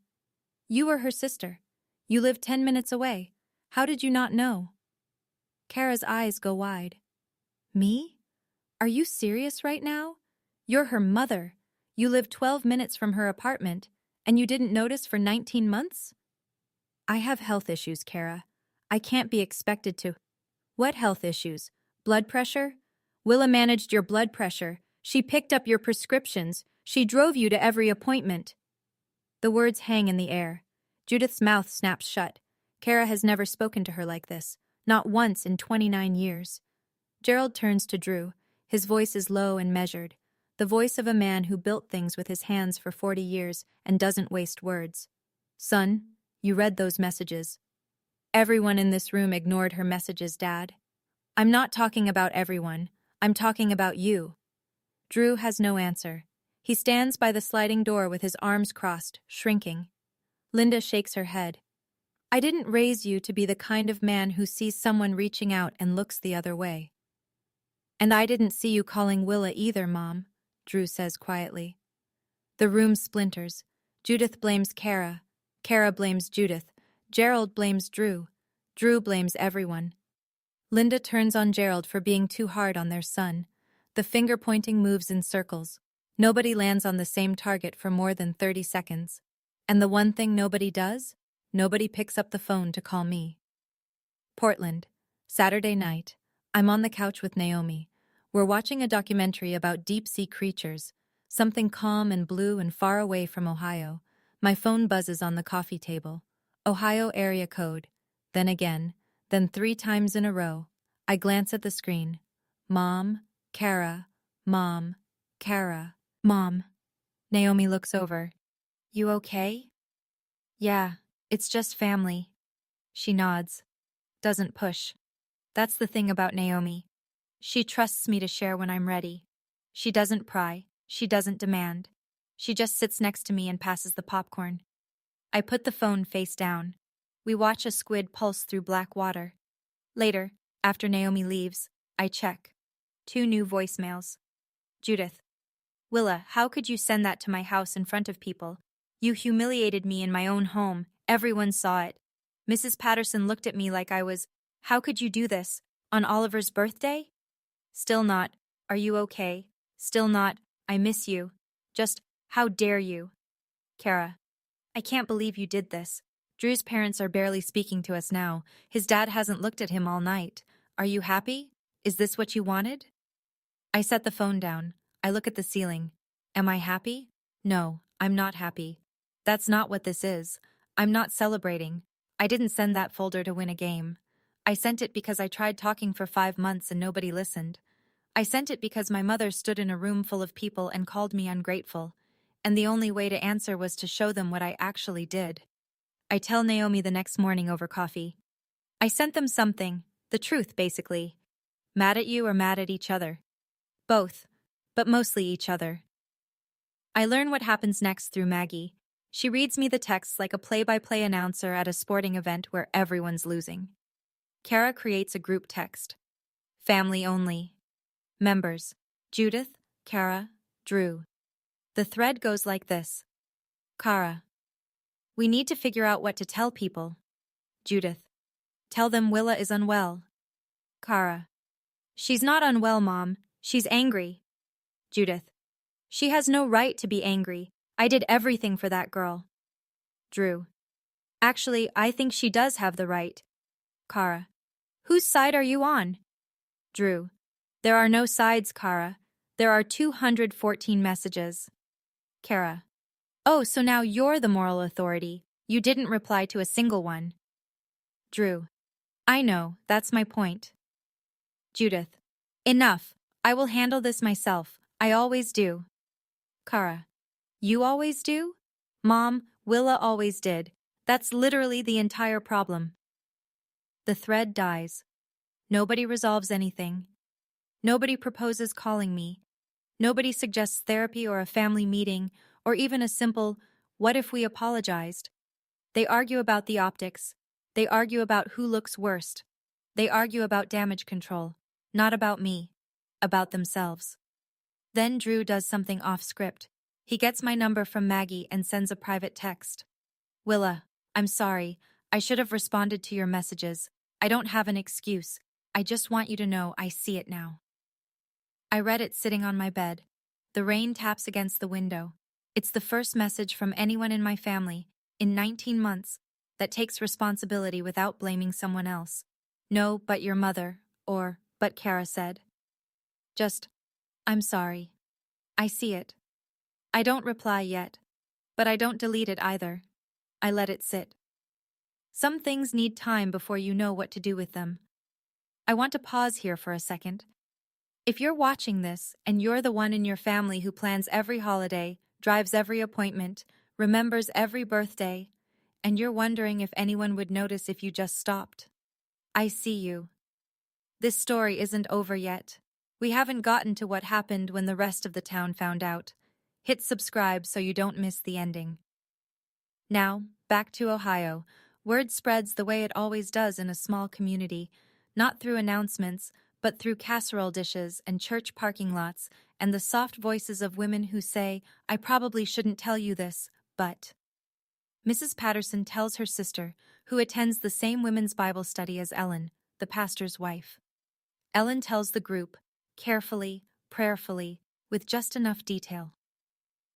You were her sister. You lived 10 minutes away. How did you not know? Kara's eyes go wide. Me? Are you serious right now? You're her mother. You lived 12 minutes from her apartment, and you didn't notice for 19 months? I have health issues, Kara. I can't be expected to. What health issues? Blood pressure? Willa managed your blood pressure. She picked up your prescriptions. She drove you to every appointment. The words hang in the air. Judith's mouth snaps shut. Kara has never spoken to her like this, not once in 29 years. Gerald turns to Drew. His voice is low and measured, the voice of a man who built things with his hands for 40 years and doesn't waste words. Son, you read those messages. Everyone in this room ignored her messages, Dad. I'm not talking about everyone. I'm talking about you. Drew has no answer. He stands by the sliding door with his arms crossed, shrinking. Linda shakes her head. I didn't raise you to be the kind of man who sees someone reaching out and looks the other way. And I didn't see you calling Willa either, Mom, Drew says quietly. The room splinters. Judith blames Kara. Kara blames Judith. Gerald blames Drew. Drew blames everyone. Linda turns on Gerald for being too hard on their son. The finger-pointing moves in circles. Nobody lands on the same target for more than 30 seconds. And the one thing nobody does? Nobody picks up the phone to call me. Portland, Saturday night. I'm on the couch with Naomi. We're watching a documentary about deep-sea creatures, something calm and blue and far away from Ohio. My phone buzzes on the coffee table. Ohio area code. Then again. Then 3 times in a row. I glance at the screen. Mom, Kara, Mom, Kara, Mom. Naomi looks over. You okay? Yeah, it's just family. She nods. Doesn't push. That's the thing about Naomi. She trusts me to share when I'm ready. She doesn't pry. She doesn't demand. She just sits next to me and passes the popcorn. I put the phone face down. We watch a squid pulse through black water. Later, after Naomi leaves, I check. 2 new voicemails. Judith. Willa, how could you send that to my house in front of people? You humiliated me in my own home. Everyone saw it. Mrs. Patterson looked at me like I was, how could you do this? On Oliver's birthday? Still not, are you okay? Still not, I miss you. Just, how dare you? Kara. I can't believe you did this. Drew's parents are barely speaking to us now. His dad hasn't looked at him all night. Are you happy? Is this what you wanted? I set the phone down. I look at the ceiling. Am I happy? No, I'm not happy. That's not what this is. I'm not celebrating. I didn't send that folder to win a game. I sent it because I tried talking for 5 months and nobody listened. I sent it because my mother stood in a room full of people and called me ungrateful, and the only way to answer was to show them what I actually did. I tell Naomi the next morning over coffee. I sent them something, the truth basically. Mad at you or mad at each other? Both, but mostly each other. I learn what happens next through Maggie. She reads me the texts like a play-by-play announcer at a sporting event where everyone's losing. Kara creates a group text. Family only. Members: Judith, Kara, Drew. The thread goes like this. Kara. We need to figure out what to tell people. Judith. Tell them Willa is unwell. Kara. She's not unwell, Mom. She's angry. Judith. She has no right to be angry. I did everything for that girl. Drew. Actually, I think she does have the right. Kara. Whose side are you on? Drew. There are no sides, Kara. There are 214 messages. Kara. Oh, so now you're the moral authority. You didn't reply to a single one. Drew. I know, that's my point. Judith. Enough. I will handle this myself. I always do. Kara. You always do? Mom, Willa always did. That's literally the entire problem. The thread dies. Nobody resolves anything. Nobody proposes calling me. Nobody suggests therapy or a family meeting, or even a simple, what if we apologized? They argue about the optics. They argue about who looks worst. They argue about damage control. Not about me. About themselves. Then Drew does something off script. He gets my number from Maggie and sends a private text. Willa, I'm sorry. I should have responded to your messages. I don't have an excuse. I just want you to know I see it now. I read it sitting on my bed. The rain taps against the window. It's the first message from anyone in my family, in 19 months, that takes responsibility without blaming someone else. No, but your mother, or, but Kara said. Just, I'm sorry. I see it. I don't reply yet, but I don't delete it either. I let it sit. Some things need time before you know what to do with them. I want to pause here for a second. If you're watching this and you're the one in your family who plans every holiday, drives every appointment, remembers every birthday, and you're wondering if anyone would notice if you just stopped, I see you. This story isn't over yet. We haven't gotten to what happened when the rest of the town found out. Hit subscribe so you don't miss the ending. Now, back to Ohio. Word spreads the way it always does in a small community, not through announcements, but through casserole dishes and church parking lots and the soft voices of women who say, I probably shouldn't tell you this, but... Mrs. Patterson tells her sister, who attends the same women's Bible study as Ellen, the pastor's wife. Ellen tells the group, carefully, prayerfully, with just enough detail.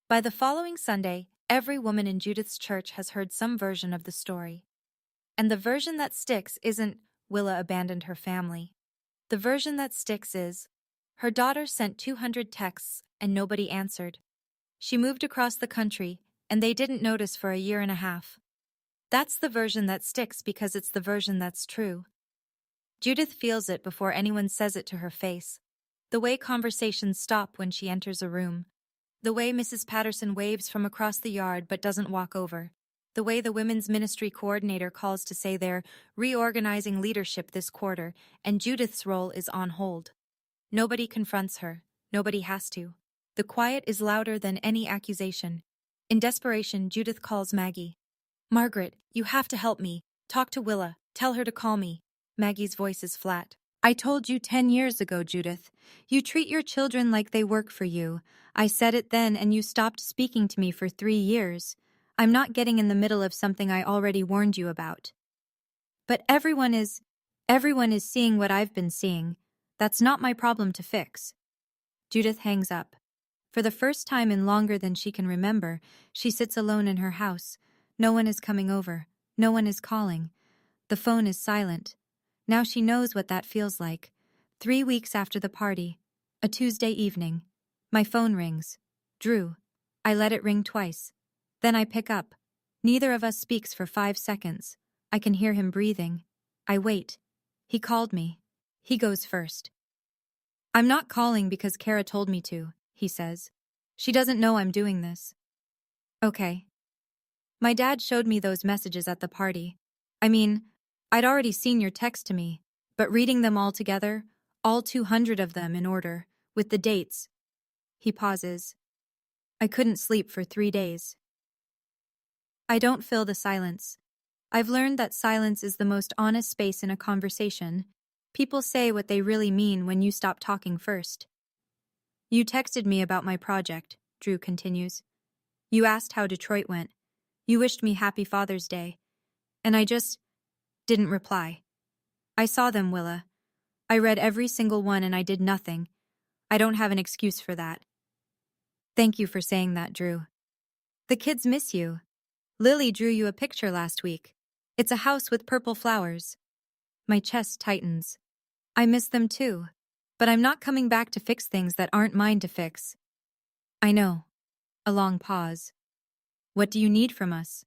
By the following Sunday, every woman in Judith's church has heard some version of the story. And the version that sticks isn't, Willa abandoned her family. The version that sticks is, her daughter sent 200 texts and nobody answered. She moved across the country, and they didn't notice for a year and a half. That's the version that sticks because it's the version that's true. Judith feels it before anyone says it to her face. The way conversations stop when she enters a room. The way Mrs. Patterson waves from across the yard but doesn't walk over. The way the women's ministry coordinator calls to say they're reorganizing leadership this quarter, and Judith's role is on hold. Nobody confronts her. Nobody has to. The quiet is louder than any accusation. In desperation, Judith calls Maggie. Margaret, you have to help me. Talk to Willa. Tell her to call me. Maggie's voice is flat. I told you 10 years ago, Judith. You treat your children like they work for you. I said it then and you stopped speaking to me for 3 years. I'm not getting in the middle of something I already warned you about. But everyone is seeing what I've been seeing. That's not my problem to fix. Judith hangs up. For the first time in longer than she can remember, she sits alone in her house. No one is coming over. No one is calling. The phone is silent. Now she knows what that feels like. 3 weeks after the party, a Tuesday evening. My phone rings. Drew. I let it ring twice. Then I pick up. Neither of us speaks for 5 seconds. I can hear him breathing. I wait. He called me. He goes first. I'm not calling because Kara told me to, he says. She doesn't know I'm doing this. Okay. My dad showed me those messages at the party. I mean, I'd already seen your text to me, but reading them all together, all 200 of them in order, with the dates. He pauses. I couldn't sleep for 3 days. I don't fill the silence. I've learned that silence is the most honest space in a conversation. People say what they really mean when you stop talking first. You texted me about my project, Drew continues. You asked how Detroit went. You wished me happy Father's Day, and I just didn't reply. I saw them, Willa. I read every single one and I did nothing. I don't have an excuse for that. Thank you for saying that, Drew. The kids miss you. Lily drew you a picture last week. It's a house with purple flowers. My chest tightens. I miss them too. But I'm not coming back to fix things that aren't mine to fix. I know. A long pause. What do you need from us?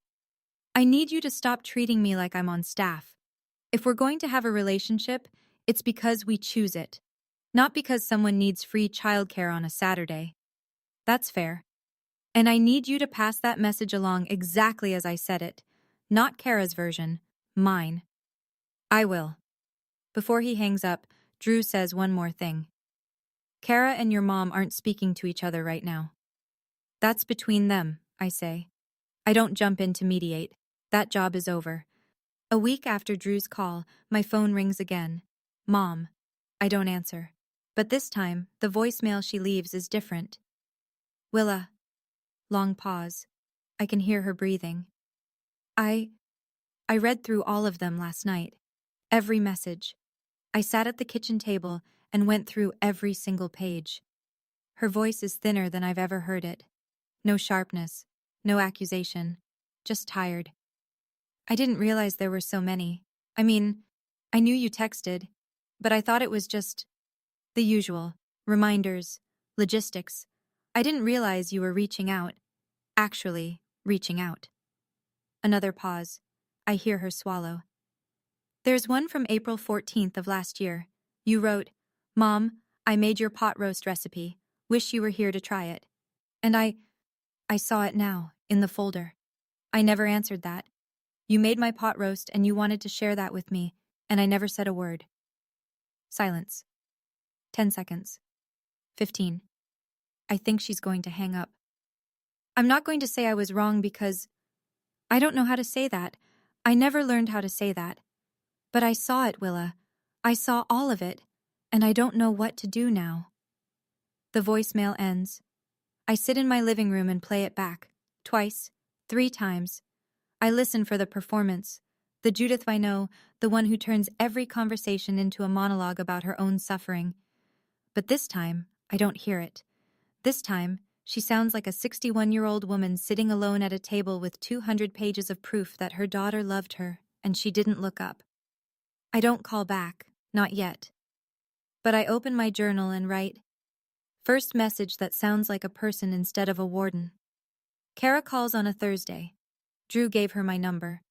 I need you to stop treating me like I'm on staff. If we're going to have a relationship, it's because we choose it. Not because someone needs free childcare on a Saturday. That's fair. And I need you to pass that message along exactly as I said it. Not Kara's version. Mine. I will. Before he hangs up, Drew says one more thing. Kara and your mom aren't speaking to each other right now. That's between them, I say. I don't jump in to mediate. That job is over. A week after Drew's call, my phone rings again. Mom. I don't answer. But this time, the voicemail she leaves is different. Willa. Long pause. I can hear her breathing. I read through all of them last night. Every message. I sat at the kitchen table and went through every single page. Her voice is thinner than I've ever heard it. No sharpness, no accusation, just tired. I didn't realize there were so many. I mean, I knew you texted, but I thought it was just the usual, reminders, logistics. I didn't realize you were reaching out, actually reaching out. Another pause. I hear her swallow. There's one from April 14th of last year. You wrote, Mom, I made your pot roast recipe. Wish you were here to try it. And I saw it now, in the folder. I never answered that. You made my pot roast and you wanted to share that with me, and I never said a word. Silence. 10 seconds. 15. I think she's going to hang up. I'm not going to say I was wrong because I don't know how to say that. I never learned how to say that. But I saw it, Willa. I saw all of it, and I don't know what to do now. The voicemail ends. I sit in my living room and play it back. Twice, 3 times. I listen for the performance. The Judith I know, the one who turns every conversation into a monologue about her own suffering. But this time, I don't hear it. This time, she sounds like a 61-year-old woman sitting alone at a table with 200 pages of proof that her daughter loved her, and she didn't look up. I don't call back, not yet. But I open my journal and write, first message that sounds like a person instead of a warden. Kara calls on a Thursday. Drew gave her my number.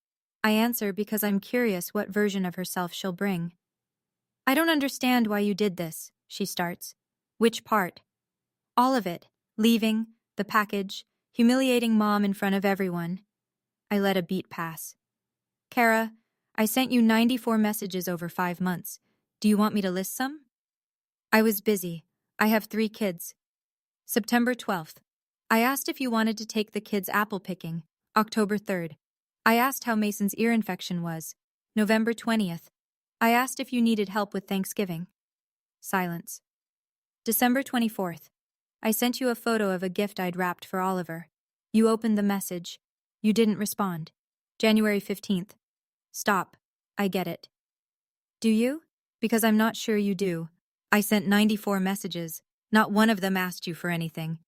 I answer because I'm curious what version of herself she'll bring. I don't understand why you did this, she starts. Which part? All of it. Leaving, the package, humiliating Mom in front of everyone. I let a beat pass. Kara, I sent you 94 messages over 5 months. Do you want me to list some? I was busy. I have 3 kids. September 12th. I asked if you wanted to take the kids apple picking. October 3rd. I asked how Mason's ear infection was. November 20th. I asked if you needed help with Thanksgiving. Silence. December 24th. I sent you a photo of a gift I'd wrapped for Oliver. You opened the message. You didn't respond. January 15th. Stop. I get it. Do you? Because I'm not sure you do. I sent 94 messages. Not one of them asked you for anything.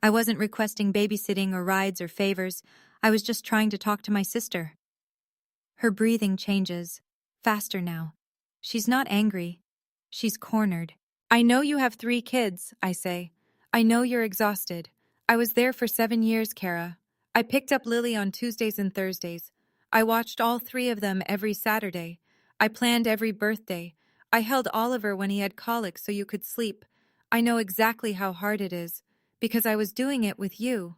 I wasn't requesting babysitting or rides or favors. I was just trying to talk to my sister. Her breathing changes. Faster now. She's not angry. She's cornered. I know you have 3 kids, I say. I know you're exhausted. I was there for 7 years, Kara. I picked up Lily on Tuesdays and Thursdays. I watched all 3 of them every Saturday. I planned every birthday. I held Oliver when he had colic so you could sleep. I know exactly how hard it is, because I was doing it with you.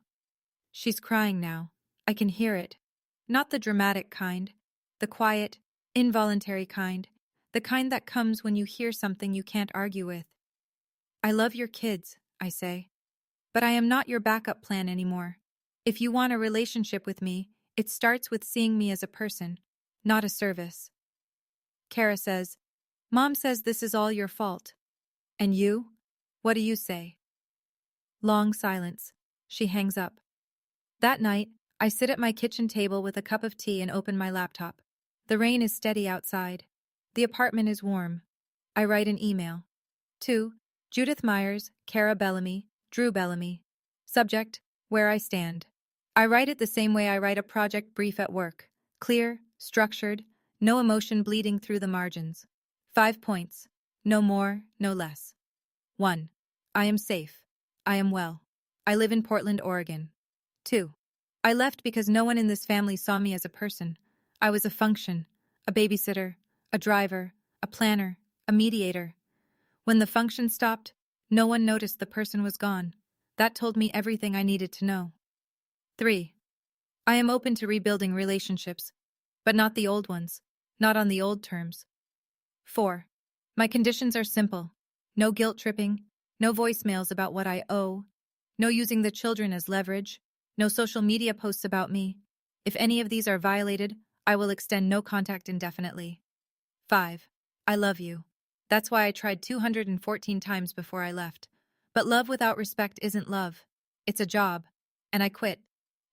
She's crying now. I can hear it. Not the dramatic kind. The quiet, involuntary kind. The kind that comes when you hear something you can't argue with. I love your kids, I say. But I am not your backup plan anymore. If you want a relationship with me, it starts with seeing me as a person, not a service. Kara says, Mom says this is all your fault. And you? What do you say? Long silence. She hangs up. That night, I sit at my kitchen table with a cup of tea and open my laptop. The rain is steady outside. The apartment is warm. I write an email. To Judith Myers, Cara Bellamy, Drew Bellamy. Subject, where I stand. I write it the same way I write a project brief at work. Clear, structured, no emotion bleeding through the margins. 5 points. No more, no less. 1. I am safe. I am well. I live in Portland, Oregon. 2. I left because no one in this family saw me as a person. I was a function, a babysitter, a driver, a planner, a mediator. When the function stopped, no one noticed the person was gone. That told me everything I needed to know. 3. I am open to rebuilding relationships, but not the old ones, not on the old terms. 4. My conditions are simple. No guilt tripping, no voicemails about what I owe, no using the children as leverage, no social media posts about me. If any of these are violated, I will extend no contact indefinitely. 5. I love you. That's why I tried 214 times before I left. But love without respect isn't love. It's a job. And I quit.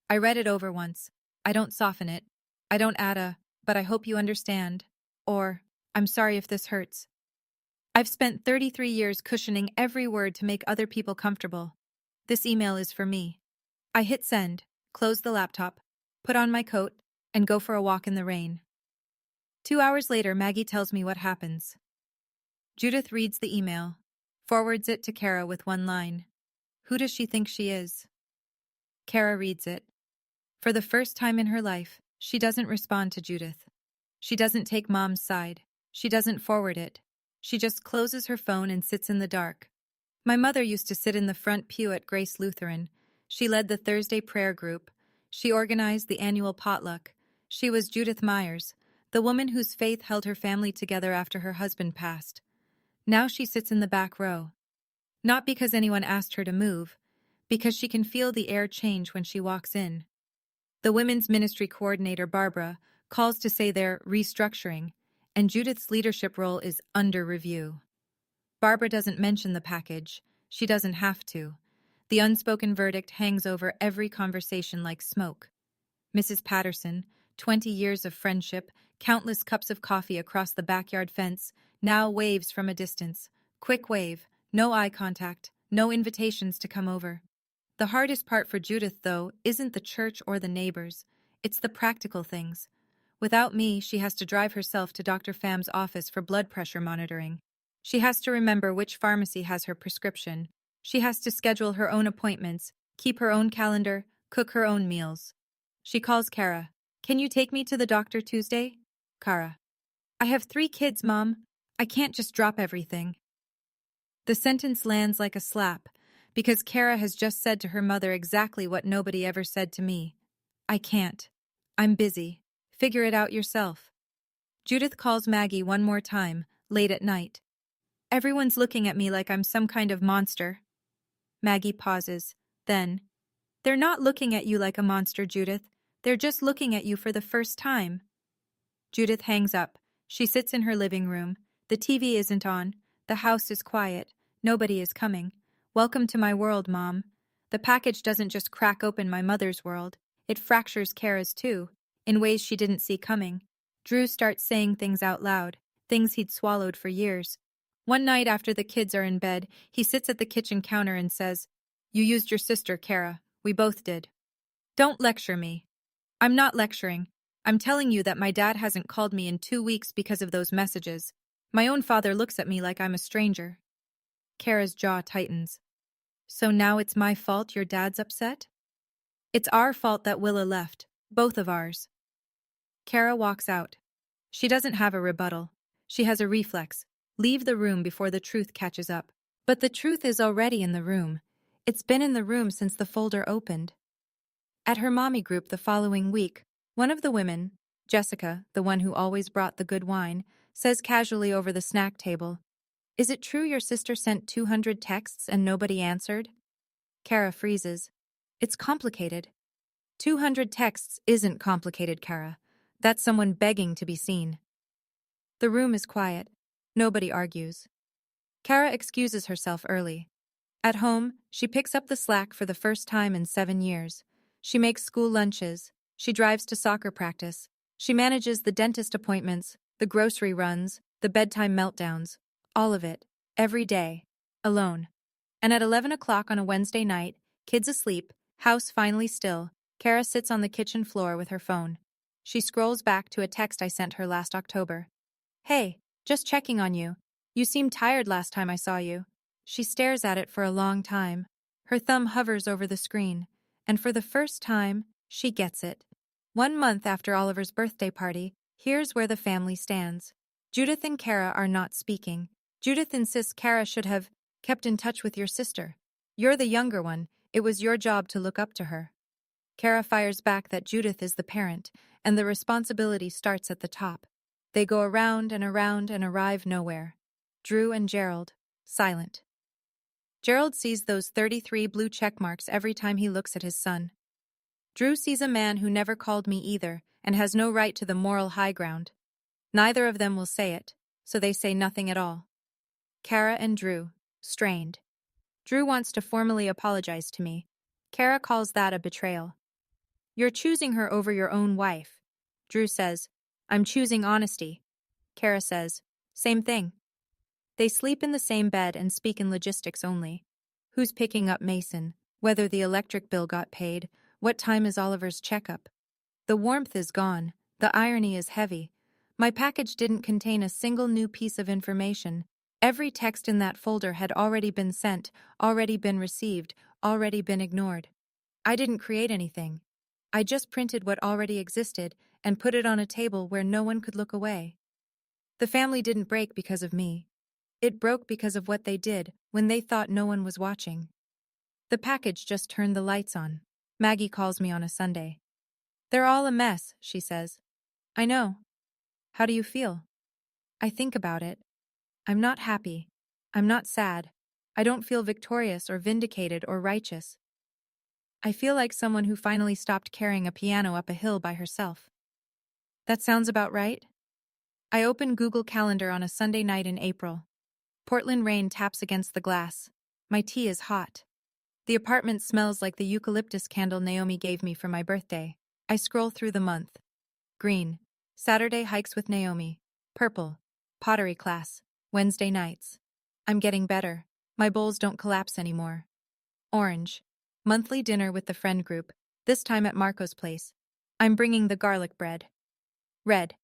I read it over once. I don't soften it. I don't add a, but I hope you understand. Or, I'm sorry if this hurts. I've spent 33 years cushioning every word to make other people comfortable. This email is for me. I hit send, close the laptop, put on my coat, and go for a walk in the rain. 2 hours later, Maggie tells me what happens. Judith reads the email, forwards it to Cara with one line. Who does she think she is? Cara reads it. For the first time in her life, she doesn't respond to Judith. She doesn't take Mom's side. She doesn't forward it. She just closes her phone and sits in the dark. My mother used to sit in the front pew at Grace Lutheran. She led the Thursday prayer group. She organized the annual potluck. She was Judith Myers, the woman whose faith held her family together after her husband passed. Now she sits in the back row. Not because anyone asked her to move, because she can feel the air change when she walks in. The women's ministry coordinator, Barbara, calls to say they're restructuring, and Judith's leadership role is under review. Barbara doesn't mention the package. She doesn't have to. The unspoken verdict hangs over every conversation like smoke. Mrs. Patterson, 20 years of friendship, countless cups of coffee across the backyard fence, now waves from a distance. Quick wave, no eye contact, no invitations to come over. The hardest part for Judith, though, isn't the church or the neighbors. It's the practical things. Without me, she has to drive herself to Dr. Pham's office for blood pressure monitoring. She has to remember which pharmacy has her prescription. She has to schedule her own appointments, keep her own calendar, cook her own meals. She calls Cara. Can you take me to the doctor Tuesday? Cara. I have 3 kids, Mom. I can't just drop everything. The sentence lands like a slap, because Cara has just said to her mother exactly what nobody ever said to me. I can't. I'm busy. Figure it out yourself. Judith calls Maggie one more time, late at night. Everyone's looking at me like I'm some kind of monster. Maggie pauses. Then, they're not looking at you like a monster, Judith. They're just looking at you for the first time. Judith hangs up. She sits in her living room. The TV isn't on. The house is quiet. Nobody is coming. Welcome to my world, Mom. The package doesn't just crack open my mother's world. It fractures Cara's too, in ways she didn't see coming. Drew starts saying things out loud, things he'd swallowed for years. One night after the kids are in bed, he sits at the kitchen counter and says, You used your sister, Cara. We both did. Don't lecture me. I'm not lecturing. I'm telling you that my dad hasn't called me in 2 weeks because of those messages. My own father looks at me like I'm a stranger. Cara's jaw tightens. So now it's my fault your dad's upset? It's our fault that Willa left, both of ours. Cara walks out. She doesn't have a rebuttal. She has a reflex. Leave the room before the truth catches up. But the truth is already in the room. It's been in the room since the folder opened. At her mommy group the following week, one of the women, Jessica, the one who always brought the good wine, says casually over the snack table, Is it true your sister sent 200 texts and nobody answered? Cara freezes. It's complicated. 200 texts isn't complicated, Cara. That's someone begging to be seen. The room is quiet. Nobody argues. Cara excuses herself early. At home, she picks up the slack for the first time in 7 years. She makes school lunches. She drives to soccer practice. She manages the dentist appointments, the grocery runs, the bedtime meltdowns. All of it. Every day. Alone. And at 11 o'clock on a Wednesday night, kids asleep, house finally still, Kara sits on the kitchen floor with her phone. She scrolls back to a text I sent her last October. Hey, just checking on you. You seemed tired last time I saw you. She stares at it for a long time. Her thumb hovers over the screen, and for the first time, she gets it. 1 month after Oliver's birthday party, here's where the family stands. Judith and Kara are not speaking. Judith insists Kara should have kept in touch with your sister. You're the younger one. It was your job to look up to her. Kara fires back that Judith is the parent, and the responsibility starts at the top. They go around and arrive nowhere. Drew and Gerald, silent. Gerald sees those 33 blue check marks every time he looks at his son. Drew sees a man who never called me either and has no right to the moral high ground. Neither of them will say it, so they say nothing at all. Kara and Drew, strained. Drew wants to formally apologize to me. Kara calls that a betrayal. You're choosing her over your own wife. Drew says, I'm choosing honesty. Kara says, same thing. They sleep in the same bed and speak in logistics only. Who's picking up Mason? Whether the electric bill got paid? What time is Oliver's checkup? The warmth is gone. The irony is heavy. My package didn't contain a single new piece of information. Every text in that folder had already been sent, already been received, already been ignored. I didn't create anything. I just printed what already existed and put it on a table where no one could look away. The family didn't break because of me. It broke because of what they did when they thought no one was watching. The package just turned the lights on. Maggie calls me on a Sunday. They're all a mess, she says. I know. How do you feel? I think about it. I'm not happy. I'm not sad. I don't feel victorious or vindicated or righteous. I feel like someone who finally stopped carrying a piano up a hill by herself. That sounds about right? I open Google Calendar on a Sunday night in April. Portland rain taps against the glass. My tea is hot. The apartment smells like the eucalyptus candle Naomi gave me for my birthday. I scroll through the month. Green. Saturday hikes with Naomi. Purple. Pottery class. Wednesday nights. I'm getting better. My bowls don't collapse anymore. Orange. Monthly dinner with the friend group, this time at Marco's place. I'm bringing the garlic bread. Red.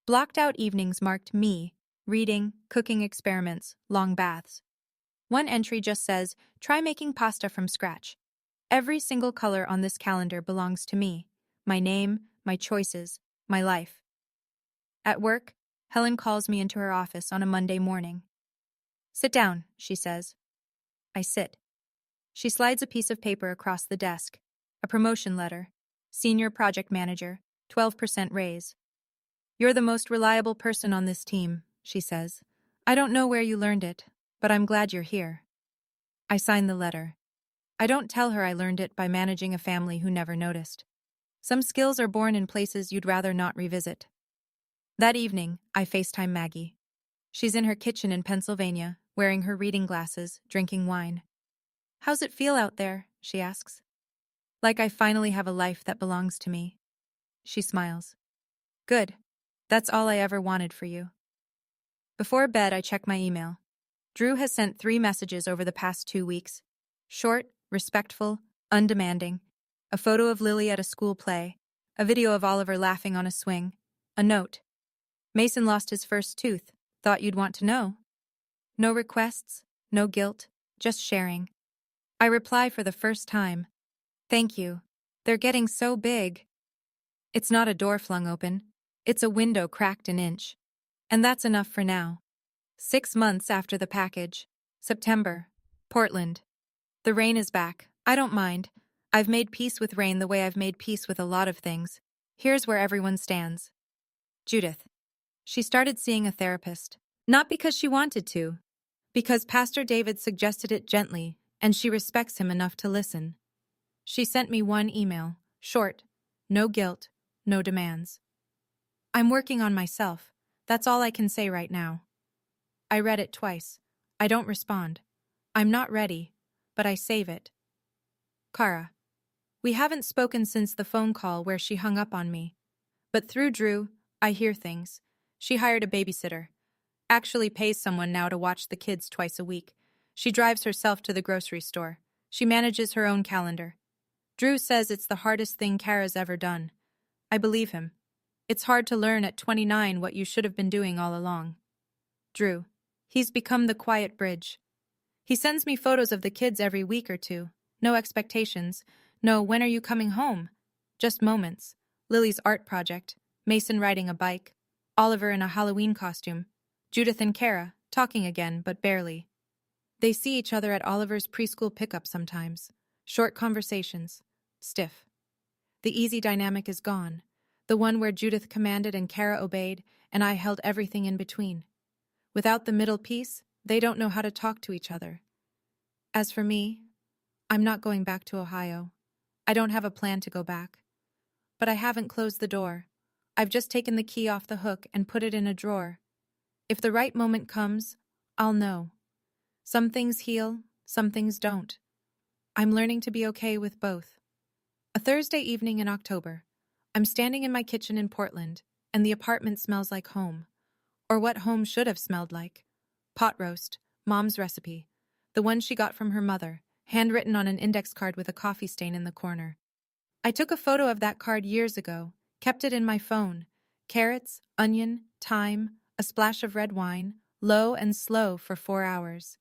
Blocked out evenings marked me, reading, cooking experiments, long baths. One entry just says, try making pasta from scratch. Every single color on this calendar belongs to me. My name, my choices, my life. At work, Helen calls me into her office on a Monday morning. Sit down, she says. I sit. She slides a piece of paper across the desk. A promotion letter. Senior project manager, 12% raise. You're the most reliable person on this team, she says. I don't know where you learned it, but I'm glad you're here. I sign the letter. I don't tell her I learned it by managing a family who never noticed. Some skills are born in places you'd rather not revisit. That evening, I FaceTime Maggie. She's in her kitchen in Pennsylvania, wearing her reading glasses, drinking wine. How's it feel out there? She asks. Like I finally have a life that belongs to me. She smiles. Good. That's all I ever wanted for you. Before bed, I check my email. Drew has sent 3 messages over the past 2 weeks. Short, respectful, undemanding. A photo of Lily at a school play. A video of Oliver laughing on a swing. A note. Mason lost his first tooth. Thought you'd want to know. No requests, no guilt, just sharing. I reply for the first time. Thank you. They're getting so big. It's not a door flung open. It's a window cracked an inch. And that's enough for now. 6 months after the package. September. Portland. The rain is back. I don't mind. I've made peace with rain the way I've made peace with a lot of things. Here's where everyone stands. Judith. She started seeing a therapist. Not because she wanted to. Because Pastor David suggested it gently, and she respects him enough to listen. She sent me one email. Short. No guilt. No demands. I'm working on myself. That's all I can say right now. I read it twice. I don't respond. I'm not ready, but I save it. Kara. We haven't spoken since the phone call where she hung up on me. But through Drew, I hear things. She hired a babysitter. Actually pays someone now to watch the kids twice a week. She drives herself to the grocery store. She manages her own calendar. Drew says it's the hardest thing Kara's ever done. I believe him. It's hard to learn at 29 what you should have been doing all along. Drew. He's become the quiet bridge. He sends me photos of the kids every week or two. No expectations. No, when are you coming home? Just moments. Lily's art project. Mason riding a bike. Oliver in a Halloween costume. Judith and Kara, talking again, but barely. They see each other at Oliver's preschool pickup sometimes. Short conversations. Stiff. The easy dynamic is gone. The one where Judith commanded and Kara obeyed, and I held everything in between. Without the middle piece, they don't know how to talk to each other. As for me, I'm not going back to Ohio. I don't have a plan to go back. But I haven't closed the door. I've just taken the key off the hook and put it in a drawer. If the right moment comes, I'll know. Some things heal, some things don't. I'm learning to be okay with both. A Thursday evening in October. I'm standing in my kitchen in Portland, and the apartment smells like home. Or what home should have smelled like. Pot roast, Mom's recipe. The one she got from her mother, handwritten on an index card with a coffee stain in the corner. I took a photo of that card years ago, kept it in my phone. Carrots, onion, thyme, a splash of red wine, low and slow for 4 hours.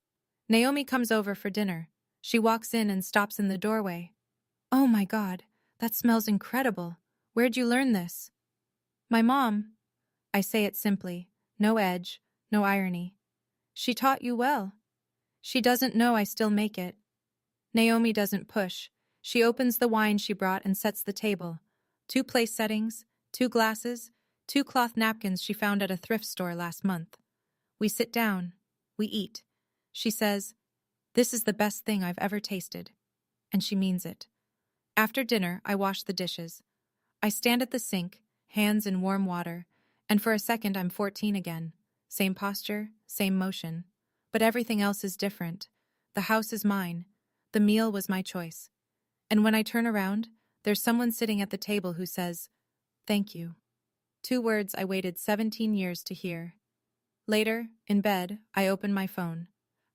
Naomi comes over for dinner. She walks in and stops in the doorway. Oh my God, that smells incredible. Where'd you learn this? My mom. I say it simply, no edge, no irony. She taught you well. She doesn't know I still make it. Naomi doesn't push. She opens the wine she brought and sets the table. 2 place settings, 2 glasses, 2 cloth napkins she found at a thrift store last month. We sit down. We eat. She says, "This is the best thing I've ever tasted." And she means it. After dinner, I wash the dishes. I stand at the sink, hands in warm water, and for a second I'm 14 again. Same posture, same motion. But everything else is different. The house is mine. The meal was my choice. And when I turn around, there's someone sitting at the table who says, "Thank you." 2 words I waited 17 years to hear. Later, in bed, I open my phone.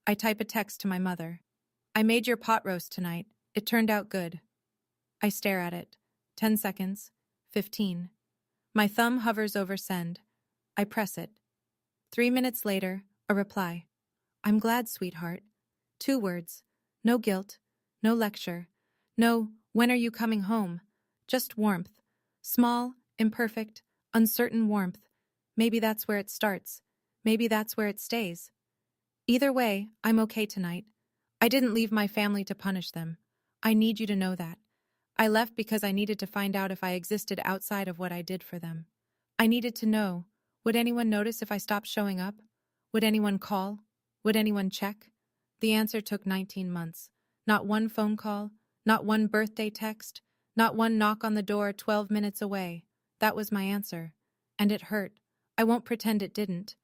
I type a text to my mother. "I made your pot roast tonight. It turned out good." I stare at it. 10 seconds. 15. My thumb hovers over send. I press it. 3 minutes later, a reply. "I'm glad, sweetheart." 2 words. No guilt. No lecture. No, "When are you coming home?" Just warmth. Small, imperfect, uncertain warmth. Maybe that's where it starts. Maybe that's where it stays. Either way, I'm okay tonight. I didn't leave my family to punish them. I need you to know that. I left because I needed to find out if I existed outside of what I did for them. I needed to know, would anyone notice if I stopped showing up? Would anyone call? Would anyone check? The answer took 19 months. Not one phone call, not one birthday text, not one knock on the door 12 minutes away. That was my answer. And it hurt. I won't pretend it didn't.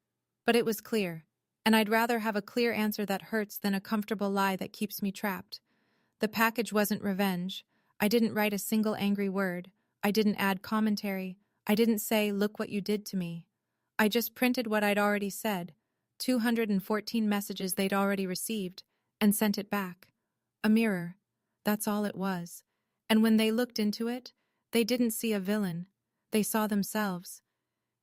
But it was clear. And I'd rather have a clear answer that hurts than a comfortable lie that keeps me trapped. The package wasn't revenge. I didn't write a single angry word. I didn't add commentary. I didn't say, "Look what you did to me." I just printed what I'd already said, 214 messages they'd already received, and sent it back. A mirror. That's all it was. And when they looked into it, they didn't see a villain. They saw themselves.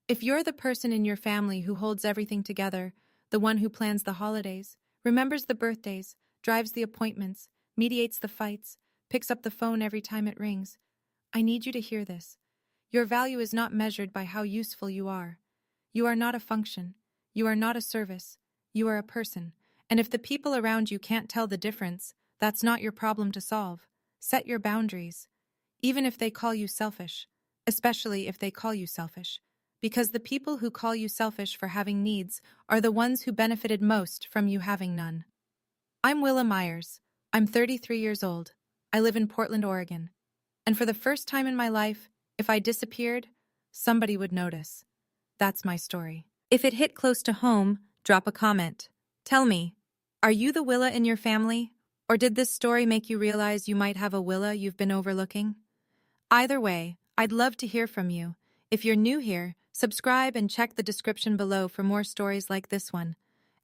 If you're the person in your family who holds everything together, the one who plans the holidays, remembers the birthdays, drives the appointments, mediates the fights, picks up the phone every time it rings, I need you to hear this. Your value is not measured by how useful you are. You are not a function. You are not a service. You are a person. And if the people around you can't tell the difference, that's not your problem to solve. Set your boundaries. Even if they call you selfish. Especially if they call you selfish. Because the people who call you selfish for having needs are the ones who benefited most from you having none. I'm Willa Myers. I'm 33 years old. I live in Portland, Oregon. And for the first time in my life, if I disappeared, somebody would notice. That's my story. If it hit close to home, drop a comment. Tell me, are you the Willa in your family? Or did this story make you realize you might have a Willa you've been overlooking? Either way, I'd love to hear from you. If you're new here, subscribe and check the description below for more stories like this one.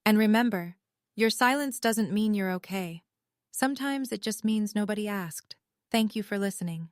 And remember, your silence doesn't mean you're okay. Sometimes it just means nobody asked. Thank you for listening.